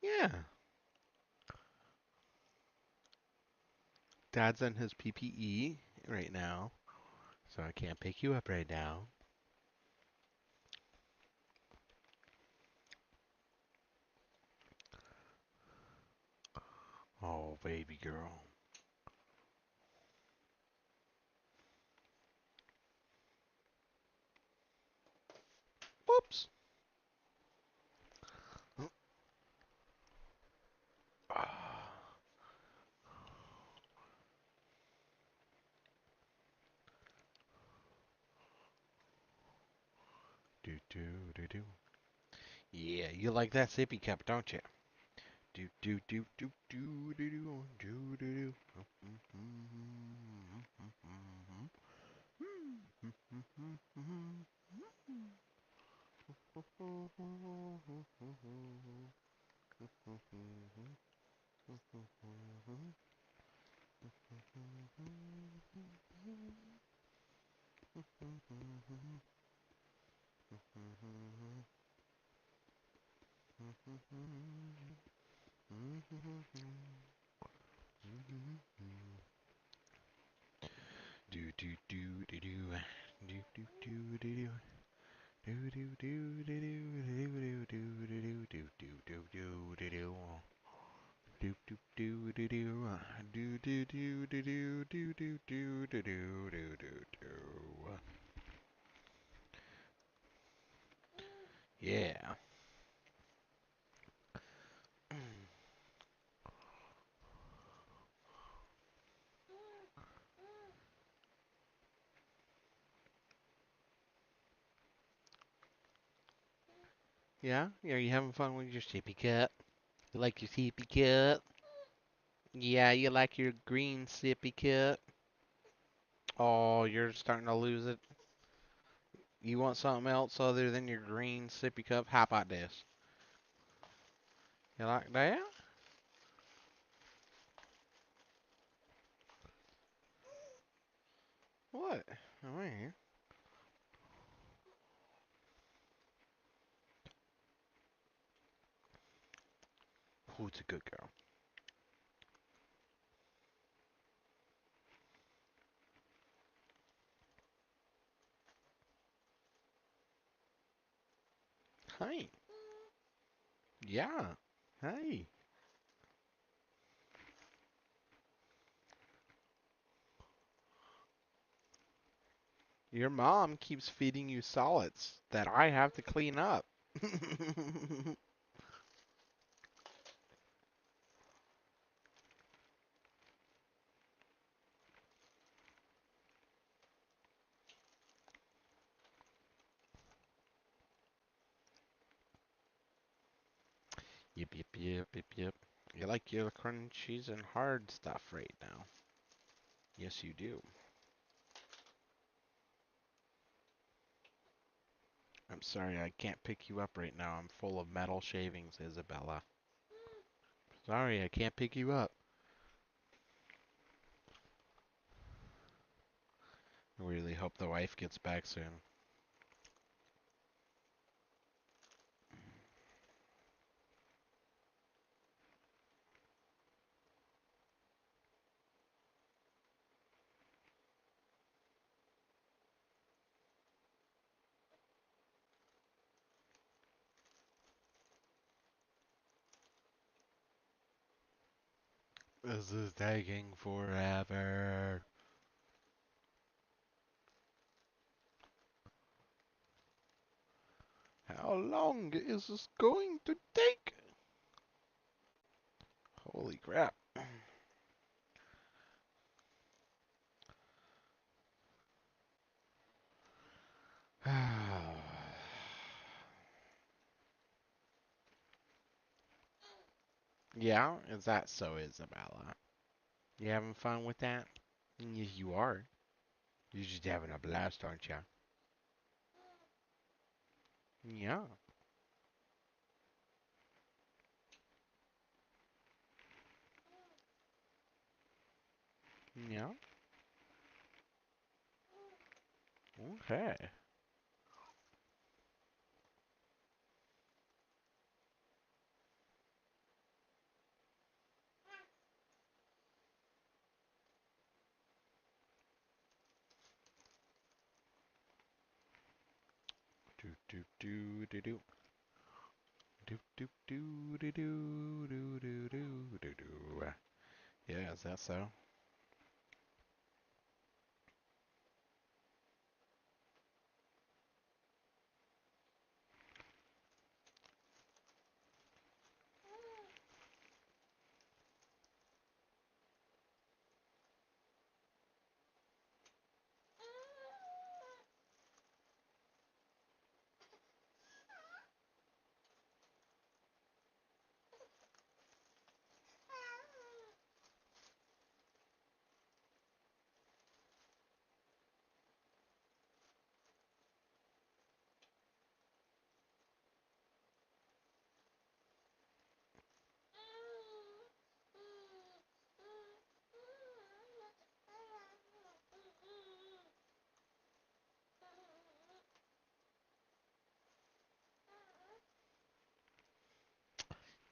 Yeah. Dad's in his PPE right now, so I can't pick you up right now. Oh, baby girl. Whoops. Do do do do. Yeah, you like that sippy cup, don't you? Do do do do do do do do do do do do do do do do do do do. Do do do do do do do do do do do do do do. Do do do do do. Do do do do do do do do do do do do do. Yeah. Yeah? Are you having fun with your sippy cup? You like your sippy cup? Yeah, you like your green sippy cup? Oh, you're starting to lose it. You want something else other than your green sippy cup? How about this? You like that? What? Oh, yeah. Who's a good girl? Hi. Yeah. Hi. Your mom keeps feeding you solids that I have to clean up. Yep, yep, yep, yep, yep. You like your crunchies and hard stuff right now. Yes, you do. I'm sorry, I can't pick you up right now. I'm full of metal shavings, Isabella. Sorry, I can't pick you up. I really hope the wife gets back soon. This is taking forever. How long is this going to take? Holy crap. Yeah, is that so, Isabella? You having fun with that? Yes, you are. You're just having a blast, aren't you? Yeah. Yeah. Okay. Do do do do do. Do do do do do do do do do do. Yeah, is that so?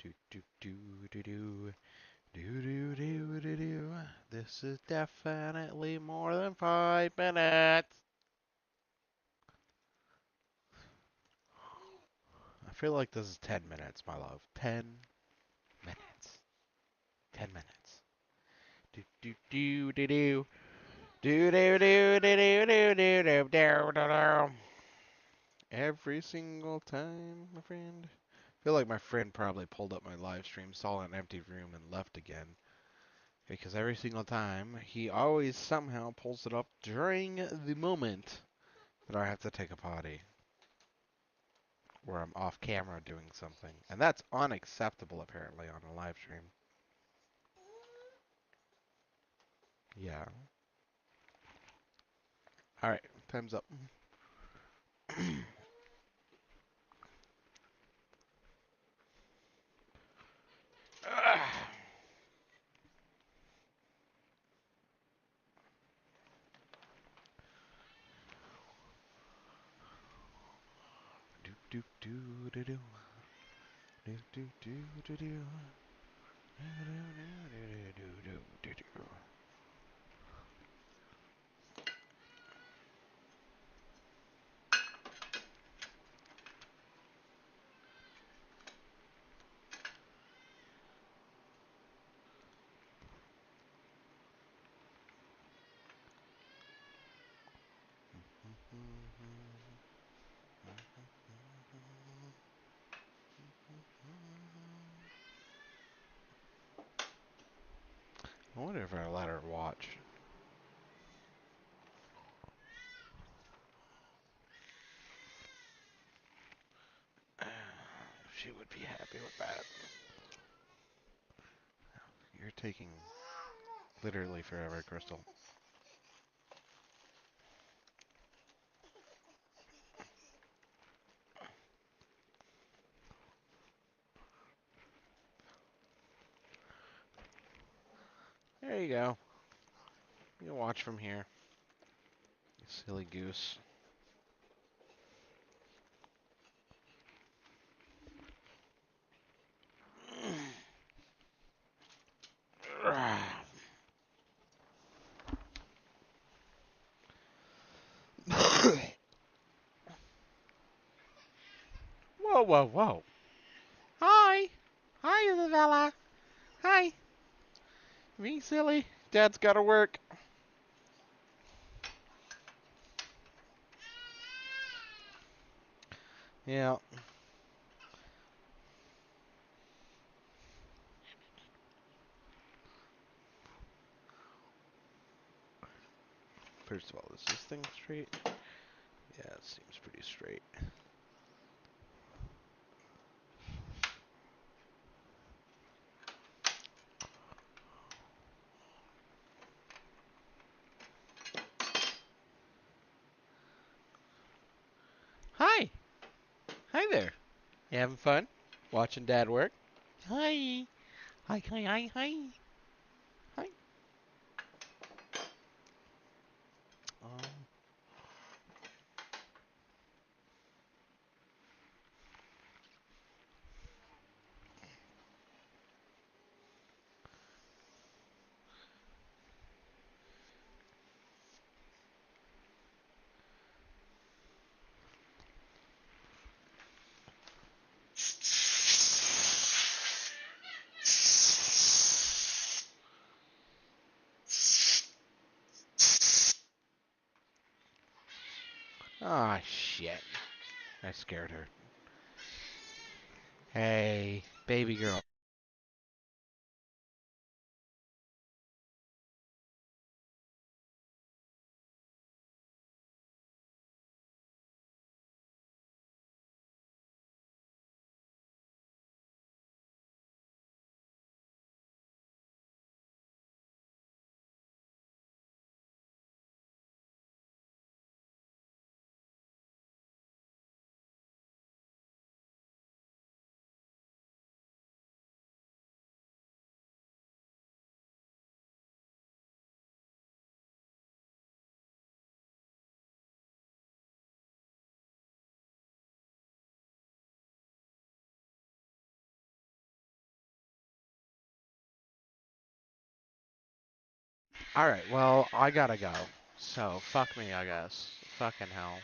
Do do do do do. Do do do do do. This is definitely more than 5 minutes. I feel like this is 10 minutes, my love. 10 minutes. 10 minutes. Do do do do do. Do do do do do do do do do do. Every single time, my friend. I feel like my friend probably pulled up my live stream, saw an empty room, and left again. Because every single time, he always somehow pulls it up during the moment that I have to take a potty. Where I'm off camera doing something. And that's unacceptable, apparently, on a live stream. Yeah. Alright, time's up. Do do do do do. Do do do do do. Do do do do do do. I wonder if I let her watch. She would be happy with that. You're taking literally forever, Crystal. There you go. You can watch from here. You silly goose. Whoa, whoa, whoa. Hi. Hi, Isabella. Hi. Me silly. Dad's gotta work. Yeah. First of all, is this thing straight? Yeah, it seems pretty straight. Hi. Hi there. You having fun? Watching Dad work? Hi. Hi, hi, hi, hi. Hi. Um, ah, shit. I scared her. Hey, baby girl. Alright, well, I gotta go. So, fuck me, I guess. Fucking hell.